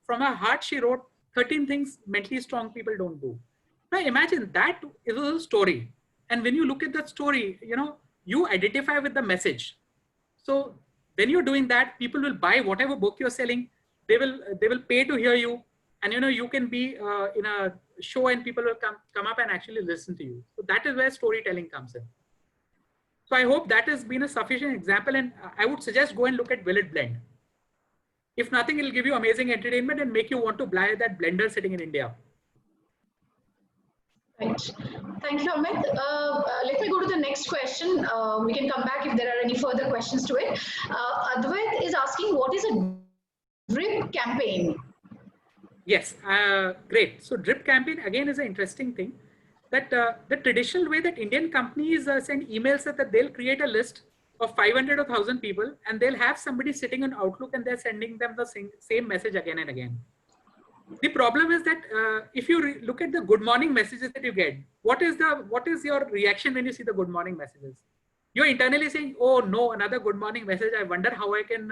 from her heart, she wrote 13 things mentally strong people don't do. Now imagine that is a story. And when you look at that story, you identify with the message. So when you're doing that, people will buy whatever book you're selling. They will pay to hear you. And, you can be in a show and people will come up and actually listen to you. So that is where storytelling comes in. So I hope that has been a sufficient example. And I would suggest go and look at Will It Blend. If nothing, it'll give you amazing entertainment and make you want to buy that blender sitting in India. Right. Thank you, Amit. Let me go to the next question. We can come back if there are any further questions to it. Advait is asking, what is a drip campaign? Yes, great. So drip campaign, again, is an interesting thing. That the traditional way that Indian companies send emails that they'll create a list of 500 or 1,000 people, and they'll have somebody sitting on Outlook and they're sending them the same message again and again. The problem is that if you look at the good morning messages that you get, what is your reaction when you see the good morning messages? You're internally saying, "Oh no, another good morning message. I wonder how I can,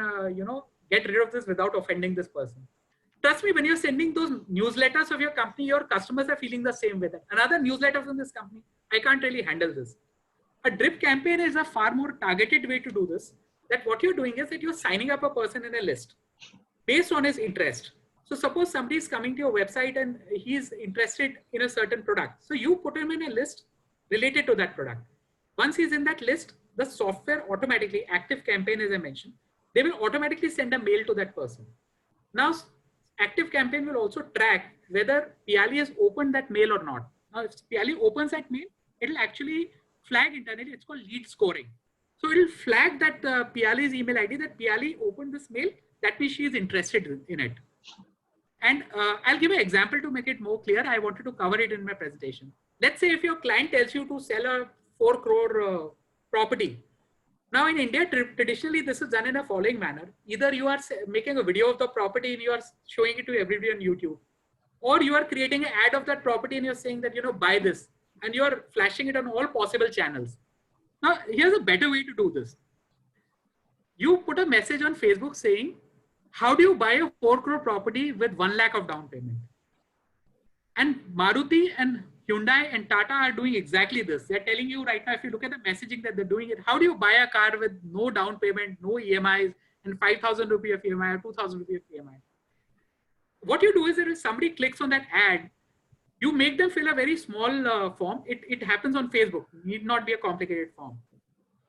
get rid of this without offending this person." Trust me, when you're sending those newsletters of your company, your customers are feeling the same way. That another newsletter from this company, I can't really handle this. A drip campaign is a far more targeted way to do this. That what you're doing is that you're signing up a person in a list based on his interest. So suppose somebody is coming to your website and he's interested in a certain product. So you put him in a list related to that product. Once he's in that list, the software automatically, Active Campaign as I mentioned, they will automatically send a mail to that person. Now, Active Campaign will also track whether Piali has opened that mail or not. Now, if Piali opens that mail, it'll actually flag internally. It's called lead scoring. So it'll flag that Piali's email ID that Piali opened this mail. That means she is interested in it. And I'll give an example to make it more clear. I wanted to cover it in my presentation. Let's say if your client tells you to sell a 4 crore property. Now in India, traditionally, this is done in a following manner. Either you are making a video of the property and you are showing it to everybody on YouTube, or you are creating an ad of that property and you're saying that, buy this, and you're flashing it on all possible channels. Now, here's a better way to do this. You put a message on Facebook saying, how do you buy a 4 crore property with 1 lakh of down payment? And Maruti and Hyundai and Tata are doing exactly this. They're telling you right now, if you look at the messaging that they're doing it, how do you buy a car with no down payment, no EMIs, and 5,000 rupee of EMI or 2,000 rupee of EMI? What you do is that if somebody clicks on that ad, you make them fill a very small form. It happens on Facebook. It need not be a complicated form.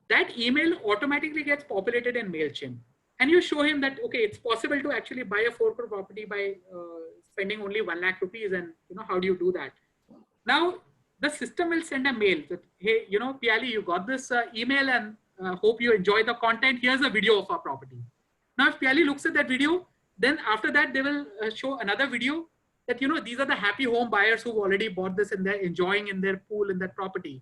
That email automatically gets populated in MailChimp. And you show him that, okay, it's possible to actually buy a 4 crore property by spending only 1 lakh rupees. And, how do you do that? Now, the system will send a mail that, hey, Piali, you got this email and hope you enjoy the content. Here's a video of our property. Now, if Piali looks at that video, then after that, they will show another video that, these are the happy home buyers who've already bought this and they're enjoying in their pool in that property.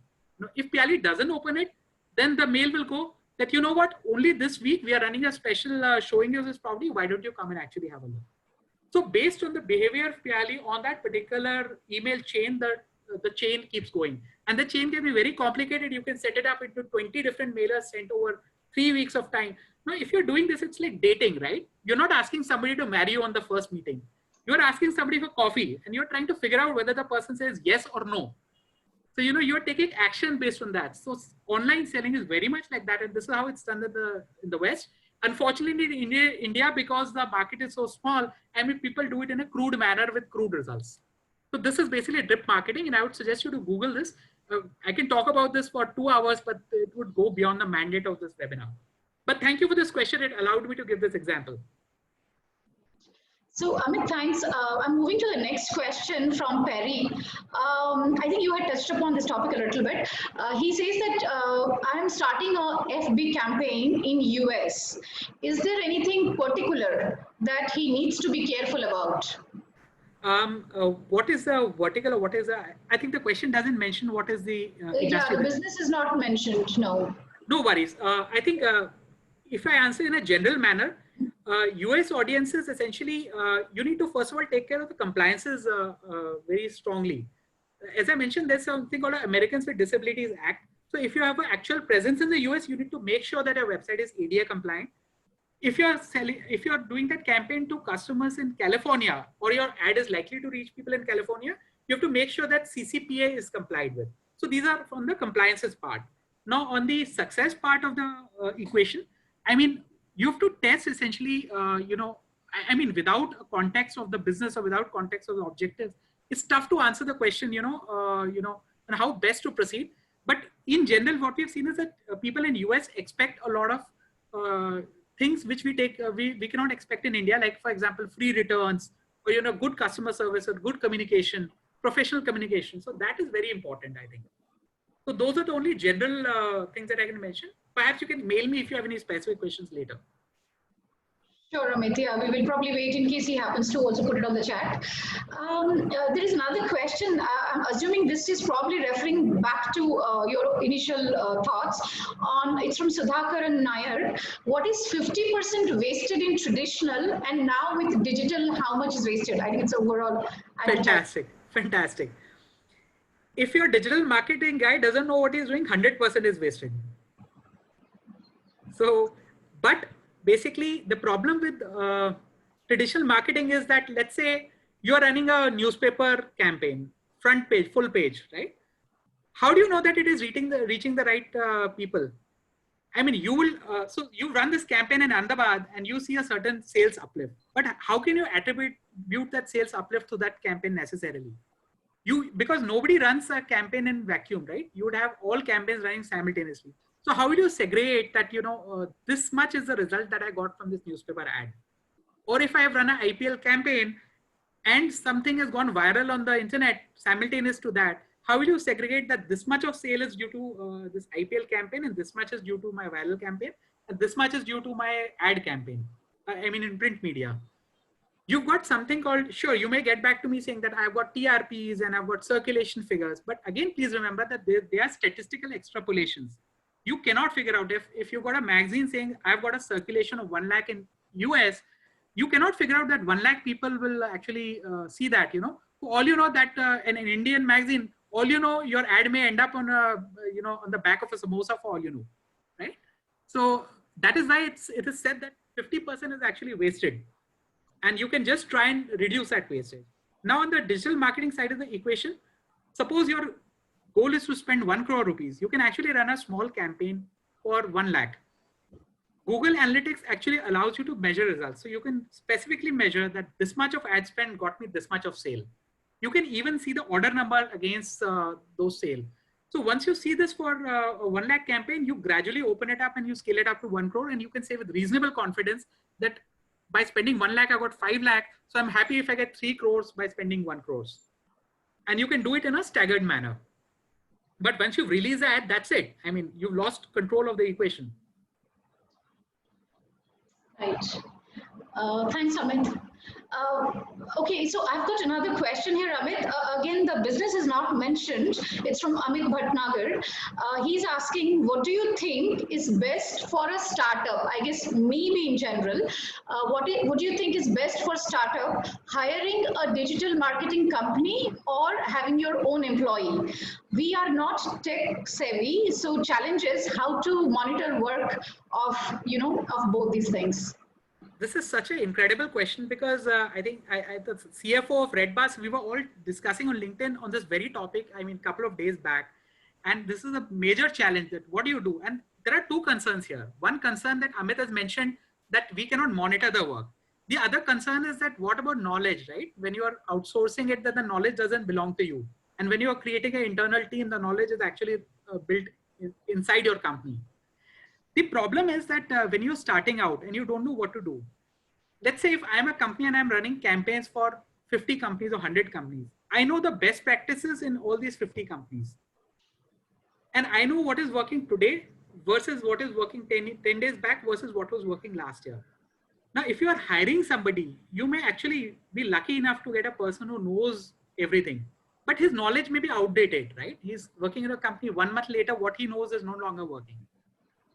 If Piali doesn't open it, then the mail will go that, what, only this week we are running a special showing you this property. Why don't you come and actually have a look? So based on the behavior of Piali on that particular email chain, the chain keeps going. And the chain can be very complicated. You can set it up into 20 different mailers sent over 3 weeks of time. Now, if you're doing this, it's like dating, right? You're not asking somebody to marry you on the first meeting. You're asking somebody for coffee and you're trying to figure out whether the person says yes or no. So, you're taking action based on that. So online selling is very much like that. And this is how it's done in the West. Unfortunately, in India, because the market is so small, people do it in a crude manner with crude results. So this is basically drip marketing. And I would suggest you to Google this. I can talk about this for 2 hours, but it would go beyond the mandate of this webinar. But thank you for this question. It allowed me to give this example. So Amit, thanks. I'm moving to the next question from Perry. I think you had touched upon this topic a little bit. He says that I am starting a FB campaign in US. Is there anything particular that he needs to be careful about? What is the vertical or what is the, I think the question doesn't mention what is the yeah, the business is not mentioned, no. No worries. I think if I answer in a general manner, US audiences essentially, you need to first of all take care of the compliances very strongly. As I mentioned, there's something called Americans with Disabilities Act. So if you have an actual presence in the US, you need to make sure that your website is ADA compliant. If you're doing that campaign to customers in California, or your ad is likely to reach people in California, you have to make sure that CCPA is complied with. So these are from the compliances part. Now on the success part of the equation, you have to test essentially, without a context of the business or without context of the objectives, it's tough to answer the question, and how best to proceed. But in general, what we've seen is that people in US expect a lot of things which we cannot expect in India, like for example, free returns, or good customer service or good communication, professional communication. So that is very important, I think. So those are the only general things that I can mention. Perhaps you can mail me if you have any specific questions later. Sure, Amit. Yeah, we will probably wait in case he happens to also put it on the chat. There is another question. I'm assuming this is probably referring back to your initial thoughts on, it's from Sudhakar and Nair. What is 50% wasted in in traditional, and now with digital, how much is wasted? I think it's overall. Fantastic, fantastic. If your digital marketing guy doesn't know what he's doing, 100% is wasted. So, but basically the problem with traditional marketing is that, let's say you're running a newspaper campaign, front page, full page, right? How do you know that it is reaching the right people? I mean, you will, so you run this campaign in Ahmedabad and you see a certain sales uplift, but how can you attribute that sales uplift to that campaign necessarily? Because nobody runs a campaign in vacuum, right? You would have all campaigns running simultaneously. So how will you segregate that, this much is the result that I got from this newspaper ad? Or if I have run an IPL campaign and something has gone viral on the internet simultaneous to that, how will you segregate that this much of sale is due to this IPL campaign and this much is due to my viral campaign and this much is due to my ad campaign? I mean, in print media. You've got something called, sure, you may get back to me saying that I've got TRPs and I've got circulation figures. But again, please remember that they are statistical extrapolations. You cannot figure out if you've got a magazine saying I've got a circulation of 1 lakh in US, you cannot figure out that 1 lakh people will actually see that, All you know that in an Indian magazine, all you know, your ad may end up on on the back of a samosa for all you know, right? So that is why it is said that 50% is actually wasted. And you can just try and reduce that wastage. Now on the digital marketing side of the equation, suppose your goal is to spend 1 crore rupees. You can actually run a small campaign for 1 lakh. Google Analytics actually allows you to measure results. So you can specifically measure that this much of ad spend got me this much of sale. You can even see the order number against those sales. So once you see this for a 1 lakh campaign, you gradually open it up and you scale it up to 1 crore. And you can say with reasonable confidence that by spending 1 lakh, I got 5 lakh. So I'm happy if I get 3 crores by spending 1 crores. And you can do it in a staggered manner. But once you've released the ad, that's it. I mean, you've lost control of the equation. Right. Thanks, Amit. Okay, so I've got another question here, Amit. Again, the business is not mentioned. It's from Amit Bhatnagar. He's asking, what do you think is best for a startup? I guess maybe in general. What do you think is best for startup? Hiring a digital marketing company or having your own employee? We are not tech savvy, so challenge is how to monitor work of of both these things. This is such an incredible question because I think the CFO of Redbus, we were all discussing on LinkedIn on this very topic, I mean, a couple of days back. And this is a major challenge that what do you do? And there are two concerns here. One concern that Amit has mentioned that we cannot monitor the work. The other concern is that what about knowledge, right? When you are outsourcing it, that the knowledge doesn't belong to you. And when you are creating an internal team, the knowledge is actually built inside your company. The problem is that when you're starting out and you don't know what to do, let's say if I'm a company and I'm running campaigns for 50 companies or 100 companies, I know the best practices in all these 50 companies. And I know what is working today versus what is working 10 days back versus what was working last year. Now, if you are hiring somebody, you may actually be lucky enough to get a person who knows everything, but his knowledge may be outdated, right? He's working in a company 1 month later, what he knows is no longer working.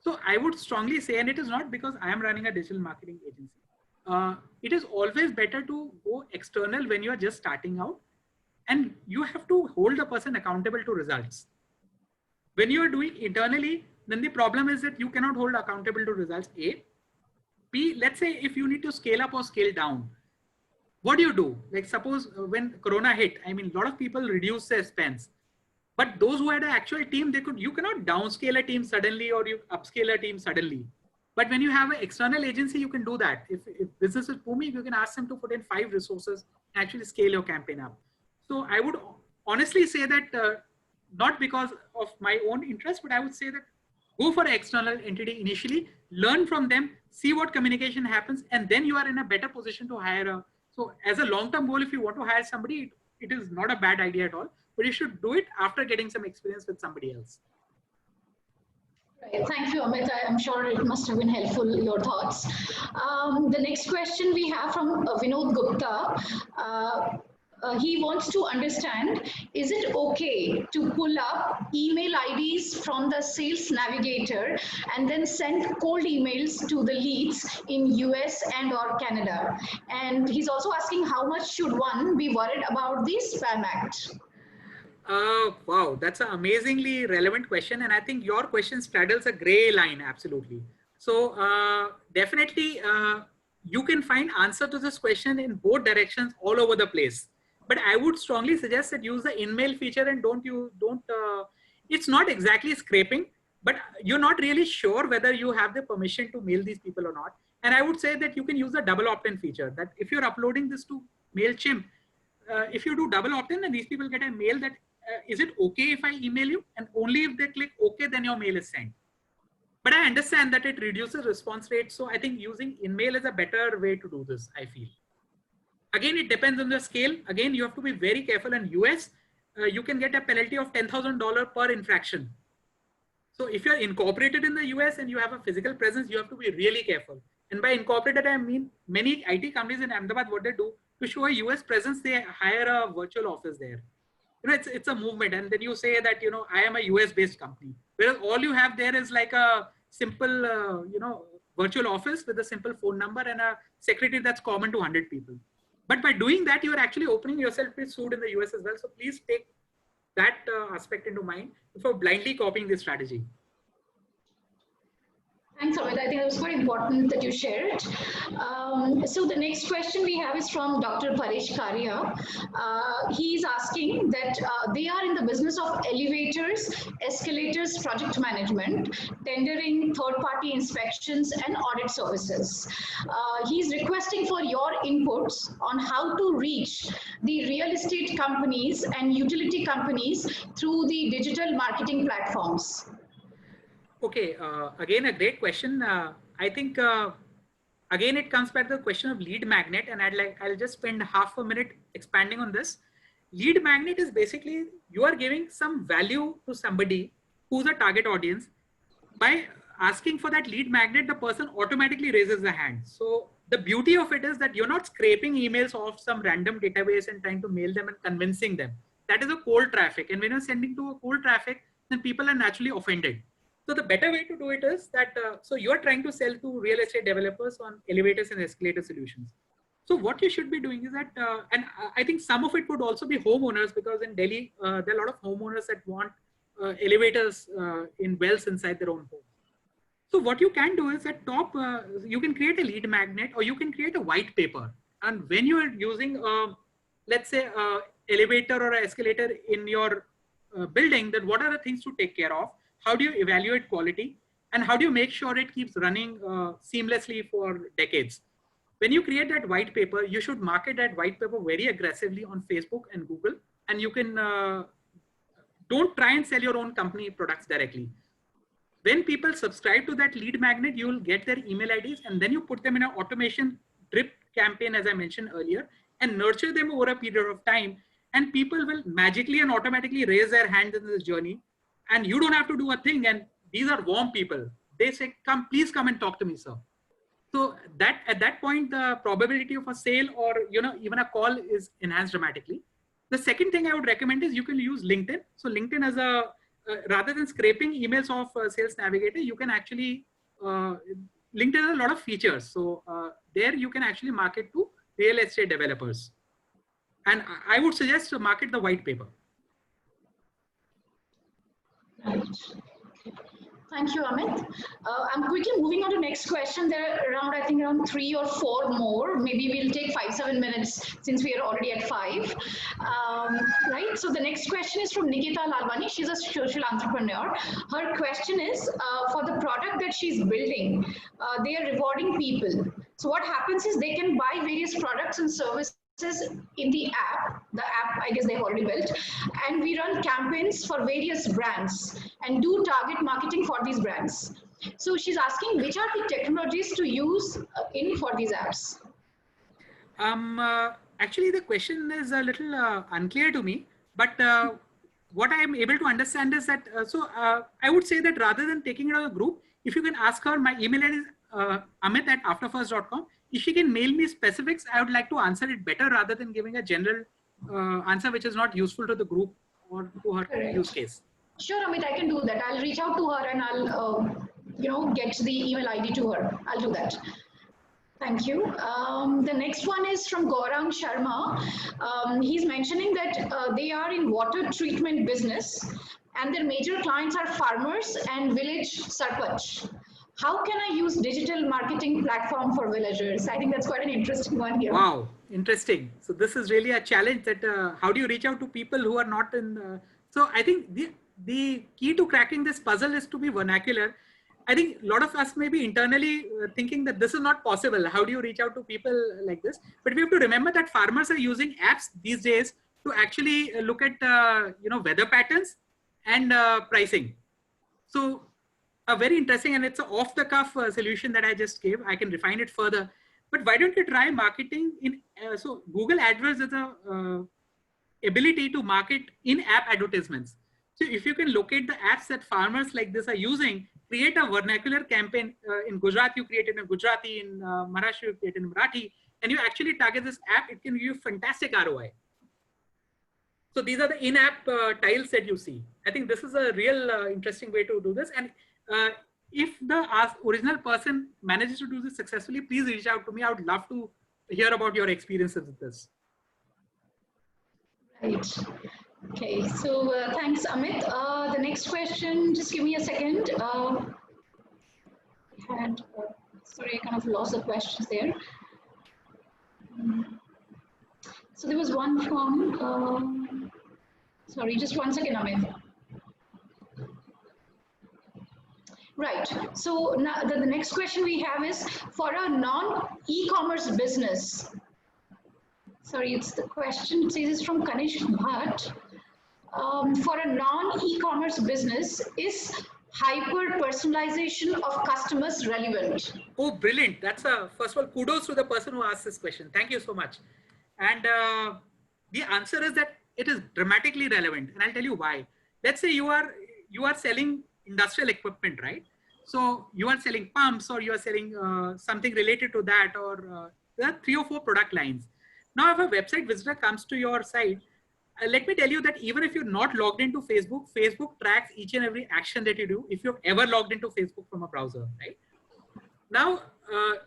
So I would strongly say, and it is not because I am running a digital marketing agency. It is always better to go external when you are just starting out, and you have to hold the person accountable to results. When you are doing internally, then the problem is that you cannot hold accountable to results. A. B, let's say if you need to scale up or scale down, what do you do? Like suppose when Corona hit, I mean, a lot of people reduced their spends. But those who had an actual team, you cannot downscale a team suddenly or you upscale a team suddenly. But when you have an external agency, you can do that. If business is booming, you can ask them to put in 5 resources and actually scale your campaign up. So I would honestly say that not because of my own interest, but I would say that go for an external entity initially, learn from them, see what communication happens, and then you are in a better position to hire so as a long-term goal, if you want to hire somebody, it is not a bad idea at all. But you should do it after getting some experience with somebody else. Right. Thank you, Amit. I'm sure it must have been helpful, your thoughts. The next question we have from Vinod Gupta. he wants to understand, is it okay to pull up email IDs from the sales navigator and then send cold emails to the leads in US and or Canada? And he's also asking, how much should one be worried about the Spam Act? Wow, that's an amazingly relevant question. And I think your question straddles a gray line, absolutely. So definitely you can find answer to this question in both directions all over the place. But I would strongly suggest that use the in-mail feature and it's not exactly scraping, but you're not really sure whether you have the permission to mail these people or not. And I would say that you can use the double opt-in feature, that if you're uploading this to MailChimp, if you do double opt-in, then these people get a mail that is it okay if I email you? And only if they click okay, then your mail is sent. But I understand that it reduces response rate. So I think using in-mail is a better way to do this, I feel. Again, it depends on the scale. Again, you have to be very careful. In US, you can get a penalty of $10,000 per infraction. So if you're incorporated in the US and you have a physical presence, you have to be really careful. And by incorporated, I mean many IT companies in Ahmedabad, what they do to show a US presence, they hire a virtual office there. It's a movement. And then you say that, I am a US based company, whereas all you have there is like a simple, virtual office with a simple phone number and a secretary that's common to 100 people. But by doing that, you're actually opening yourself to be sued in the US as well. So please take that aspect into mind before blindly copying this strategy. Thanks, Amit. I think it was quite important that you shared. So the next question we have is from Dr. Paresh Karia. He's asking that they are in the business of elevators, escalators, project management, tendering third-party inspections and audit services. He's requesting for your inputs on how to reach the real estate companies and utility companies through the digital marketing platforms. Okay, again, a great question. I think, again, it comes back to the question of lead magnet, and I'll just spend half a minute expanding on this. Lead magnet is basically, you are giving some value to somebody who's a target audience. By asking for that lead magnet, the person automatically raises the hand. So the beauty of it is that you're not scraping emails off some random database and trying to mail them and convincing them. That is a cold traffic. And when you're sending to a cold traffic, then people are naturally offended. So the better way to do it is that, so you're trying to sell to real estate developers on elevators and escalator solutions. So what you should be doing is that, and I think some of it would also be homeowners, because in Delhi, there are a lot of homeowners that want elevators in wells inside their own home. So what you can do is at top, you can create a lead magnet, or you can create a white paper. And when you are using, let's say, elevator or an escalator in your building, then what are the things to take care of? How do you evaluate quality? And how do you make sure it keeps running seamlessly for decades? When you create that white paper, you should market that white paper very aggressively on Facebook and Google. And you can, don't try and sell your own company products directly. When people subscribe to that lead magnet, you will get their email IDs, and then you put them in an automation drip campaign, as I mentioned earlier, and nurture them over a period of time. And people will magically and automatically raise their hands in this journey. And you don't have to do a thing. And these are warm people. They say, come, please come and talk to me, sir. So that at that point, the probability of a sale or, even a call is enhanced dramatically. The second thing I would recommend is you can use LinkedIn. So LinkedIn as a, rather than scraping emails off Sales Navigator, you can actually, LinkedIn has a lot of features. So there you can actually market to real estate developers. And I would suggest to market the white paper. Right. Thank you, Amit. I'm quickly moving on to next question. There are around 3 or 4 more. Maybe we'll take 5-7 minutes since we are already at 5. Right. So the next question is from Nikita Lalwani. She's a social entrepreneur. Her question is for the product that she's building, they are rewarding people. So what happens is they can buy various products and services in the app I guess they've already built, and we run campaigns for various brands and do target marketing for these brands. So she's asking, which are the technologies to use for these apps? Actually, the question is a little unclear to me, but what I am able to understand is that, I would say that rather than taking it as a group, if you can ask her, my email is amit@afterfirst.com. If she can mail me specifics, I would like to answer it better rather than giving a general answer which is not useful to the group or to her Correct. use case. Sure, Amit, I can do that. I'll reach out to her and I'll, get the email ID to her. I'll do that. Thank you. The next one is from Gaurang Sharma. He's mentioning that they are in water treatment business and their major clients are farmers and village sarpanch. How can I use digital marketing platform for villagers? I think that's quite an interesting one here. Wow, interesting. So this is really a challenge that how do you reach out to people who are not in, so I think the key to cracking this puzzle is to be vernacular. I think a lot of us may be internally thinking that this is not possible. How do you reach out to people like this? But we have to remember that farmers are using apps these days to actually look at, weather patterns and pricing. So a very interesting, and it's an off the cuff solution that I just gave. I can refine it further, but why don't you try marketing in, so Google AdWords is a ability to market in-app advertisements. So if you can locate the apps that farmers like this are using, create a vernacular campaign. In Gujarat, you create it in Gujarati, in Maharashtra, you create it in Marathi, and you actually target this app, it can give you fantastic ROI. So these are the in-app tiles that you see. I think this is a real interesting way to do this. And if the original person manages to do this successfully, please reach out to me. I would love to hear about your experiences with this. Right. Okay, so thanks, Amit. The next question, just give me a second. Sorry, I kind of lost the questions there. So there was one from, sorry, just 1 second, Amit. Right, so now the next question we have is for a non-e-commerce business. Sorry, it's the question, it says it's from Kanish Bhatt. For a non-e-commerce business, is hyper-personalization of customers relevant? Oh, brilliant. That's first of all, kudos to the person who asked this question. Thank you so much. And the answer is that it is dramatically relevant. And I'll tell you why. Let's say you are selling industrial equipment, right? So you are selling pumps or you are selling something related to that, or there are 3 or 4 product lines. Now, if a website visitor comes to your site, let me tell you that even if you're not logged into Facebook, Facebook tracks each and every action that you do if you've ever logged into Facebook from a browser, right? Now, a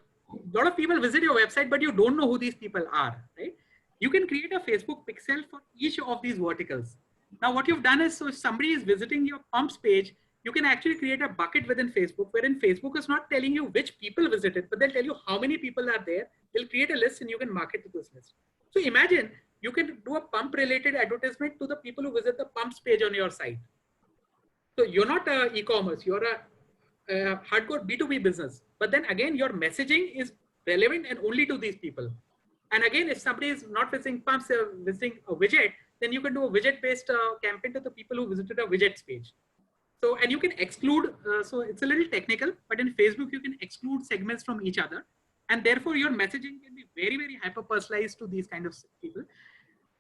lot of people visit your website, but you don't know who these people are, right? You can create a Facebook pixel for each of these verticals. Now, what you've done is, so if somebody is visiting your pumps page, you can actually create a bucket within Facebook, wherein Facebook is not telling you which people visited, but they'll tell you how many people are there. They'll create a list and you can market to this list. So imagine you can do a pump related advertisement to the people who visit the pumps page on your site. So you're not e-commerce, you're a hardcore B2B business. But then again, your messaging is relevant and only to these people. And again, if somebody is not visiting pumps, visiting a widget, then you can do a widget based campaign to the people who visited a widgets page. So, and you can exclude, so it's a little technical, but in Facebook, you can exclude segments from each other. And therefore your messaging can be very, very hyper personalized to these kind of people.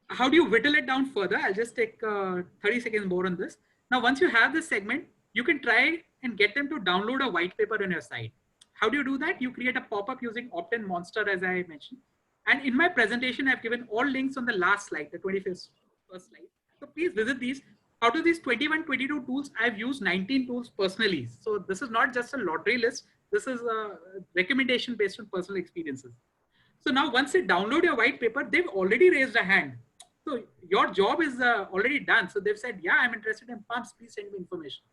How do you whittle it down further? I'll just take 30 seconds more on this. Now, once you have this segment, you can try and get them to download a white paper on your site. How do you do that? You create a pop-up using Opt-in Monster, as I mentioned. And in my presentation, I've given all links on the last slide, the 21st slide. So please visit these. Out of these 21, 22 tools, I've used 19 tools personally. So this is not just a lottery list. This is a recommendation based on personal experiences. So now once they download your white paper, they've already raised a hand. So your job is already done. So they've said, yeah, I'm interested in pumps. Please send me information.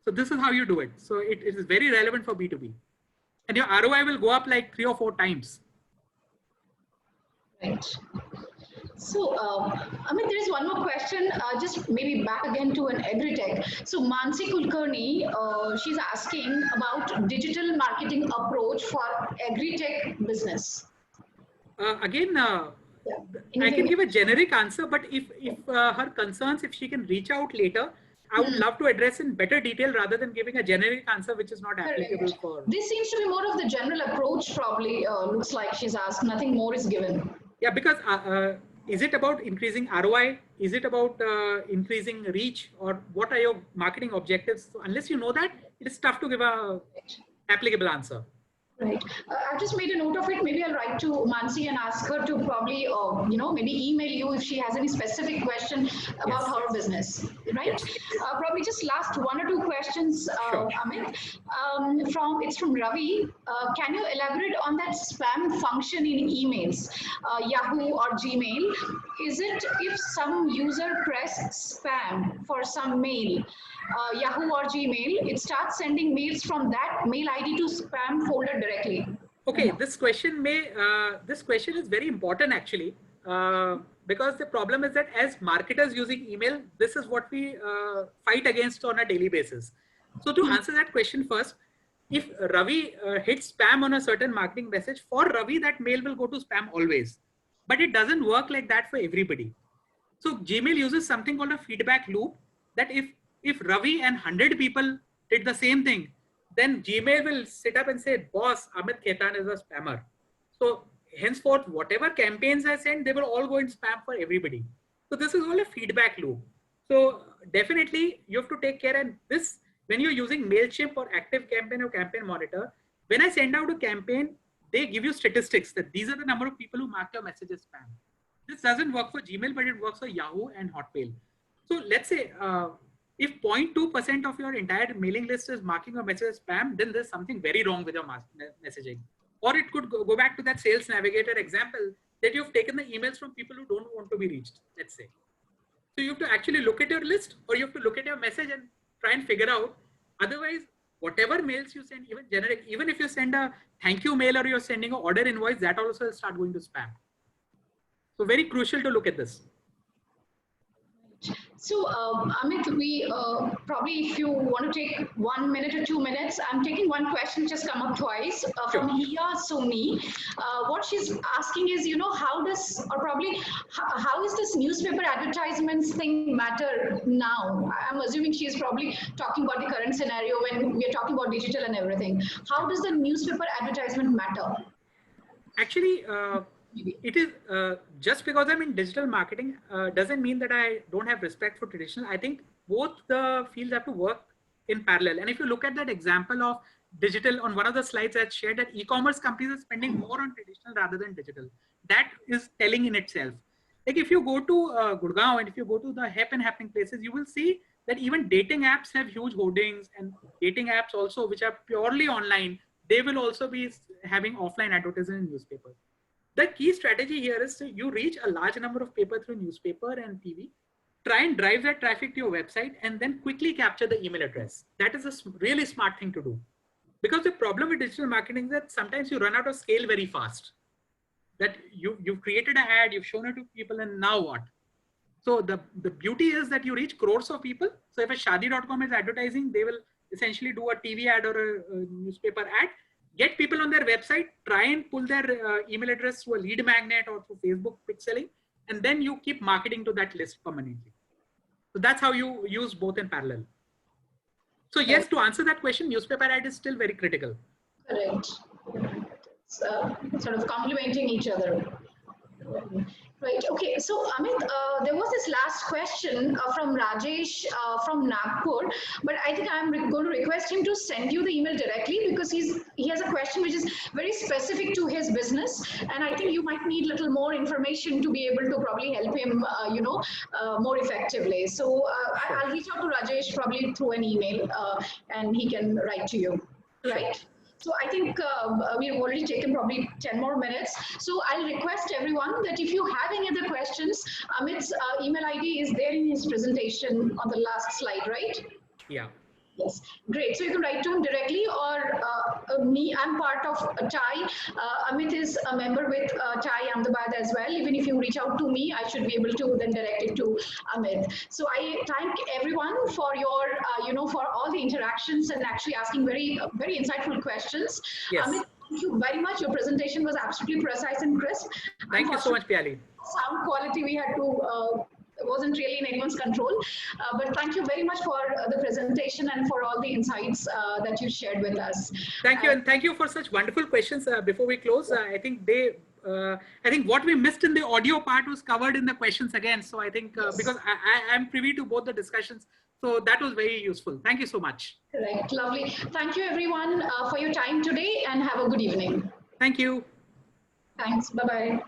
So this is how you do it. So it is very relevant for B2B. And your ROI will go up like 3 or 4 times. Right. So, I mean, there is one more question, just maybe back again to an agri-tech. So Mansi Kulkarni, she's asking about digital marketing approach for agri-tech business. Again, I can give a generic answer, but if her concerns, if she can reach out later, I would love to address in better detail rather than giving a generic answer, which is not applicable for. This seems to be more of the general approach, probably looks like she's asked, nothing more is given. Yeah, because is it about increasing ROI? Is it about increasing reach, or what are your marketing objectives? So unless you know that, it is tough to give a applicable answer. Right. I've just made a note of it. Maybe I'll write to Mansi and ask her to probably, maybe email you if she has any specific question about Yes. her business, right? Yes. Probably just last one or two questions, Sure. Amit. It's from Ravi. Can you elaborate on that spam function in emails, Yahoo or Gmail? Is it if some user press spam for some mail, Yahoo or Gmail, it starts sending mails from that mail ID to spam folder directly? Okay, this question is very important actually, because the problem is that as marketers using email, this is what we fight against on a daily basis. So to answer that question first, if Ravi hits spam on a certain marketing message, for Ravi that mail will go to spam always, but it doesn't work like that for everybody. So Gmail uses something called a feedback loop, that if Ravi and 100 people did the same thing, then Gmail will sit up and say, boss, Amit Khaitan is a spammer. So henceforth, whatever campaigns I send, they will all go in spam for everybody. So this is all a feedback loop. So definitely you have to take care. And this, when you're using MailChimp or ActiveCampaign or Campaign Monitor, when I send out a campaign, they give you statistics that these are the number of people who mark your message as spam. This doesn't work for Gmail, but it works for Yahoo and Hotmail. So let's say if 0.2% of your entire mailing list is marking your message as spam, then there's something very wrong with your messaging. Or it could go back to that Sales Navigator example that you've taken the emails from people who don't want to be reached, let's say. So you have to actually look at your list, or you have to look at your message and try and figure out. Otherwise, whatever mails you send, even generic, even if you send a thank you mail or you're sending an order invoice, that also will start going to spam. So very crucial to look at this. So, Amit, we probably, if you want to take 1 minute or 2 minutes, I'm taking one question which has come up twice from Hiya Soni. What she's asking is, how does, or probably, how is this newspaper advertisements thing matter now? I'm assuming she's probably talking about the current scenario when we're talking about digital and everything. How does the newspaper advertisement matter? Actually, it is just because I'm in digital marketing doesn't mean that I don't have respect for traditional. I think both the fields have to work in parallel. And if you look at that example of digital on one of the slides I shared, that e-commerce companies are spending more on traditional rather than digital. That is telling in itself. Like if you go to Gurgaon and if you go to the hip and happening places, you will see that even dating apps have huge hoardings, and dating apps also, which are purely online, they will also be having offline advertising in newspapers. The key strategy here is to you reach a large number of people through newspaper and TV, try and drive that traffic to your website, and then quickly capture the email address. That is a really smart thing to do. Because the problem with digital marketing is that sometimes you run out of scale very fast. That you've created an ad, you've shown it to people, and now what? So the beauty is that you reach crores of people. So if a Shaadi.com is advertising, they will essentially do a TV ad or a newspaper ad, get people on their website, try and pull their email address through a lead magnet or through Facebook pixeling, and then you keep marketing to that list permanently. So that's how you use both in parallel. So yes, to answer that question, newspaper ad is still very critical. Correct. Sort of complementing each other. Right. Okay. So, Amit, there was this last question from Rajesh from Nagpur, but I think I'm going to request him to send you the email directly because he has a question which is very specific to his business, and I think you might need a little more information to be able to probably help him, more effectively. So, I'll reach out to Rajesh probably through an email, and he can write to you. Right. So I think we've already taken probably 10 more minutes. So I'll request everyone that if you have any other questions, Amit's email ID is there in his presentation on the last slide, right? Yeah. Yes, great. So you can write to him directly, or me. I'm part of TIE. Amit is a member with TIE Ahmedabad as well. Even if you reach out to me, I should be able to then direct it to Amit. So I thank everyone for your, for all the interactions and actually asking very, very insightful questions. Yes. Amit, thank you very much. Your presentation was absolutely precise and crisp. Thank you so much, Piali. Sound quality we had to. Wasn't really in anyone's control, but thank you very much for the presentation and for all the insights that you shared with us. Thank you, and thank you for such wonderful questions. Before we close, I think they I think what we missed in the audio part was covered in the questions again. So I think because I am privy to both the discussions, so that was very useful. Thank you so much. Correct. Lovely. Thank you everyone for your time today, and have a good evening. Thank you. Thanks. Bye-bye.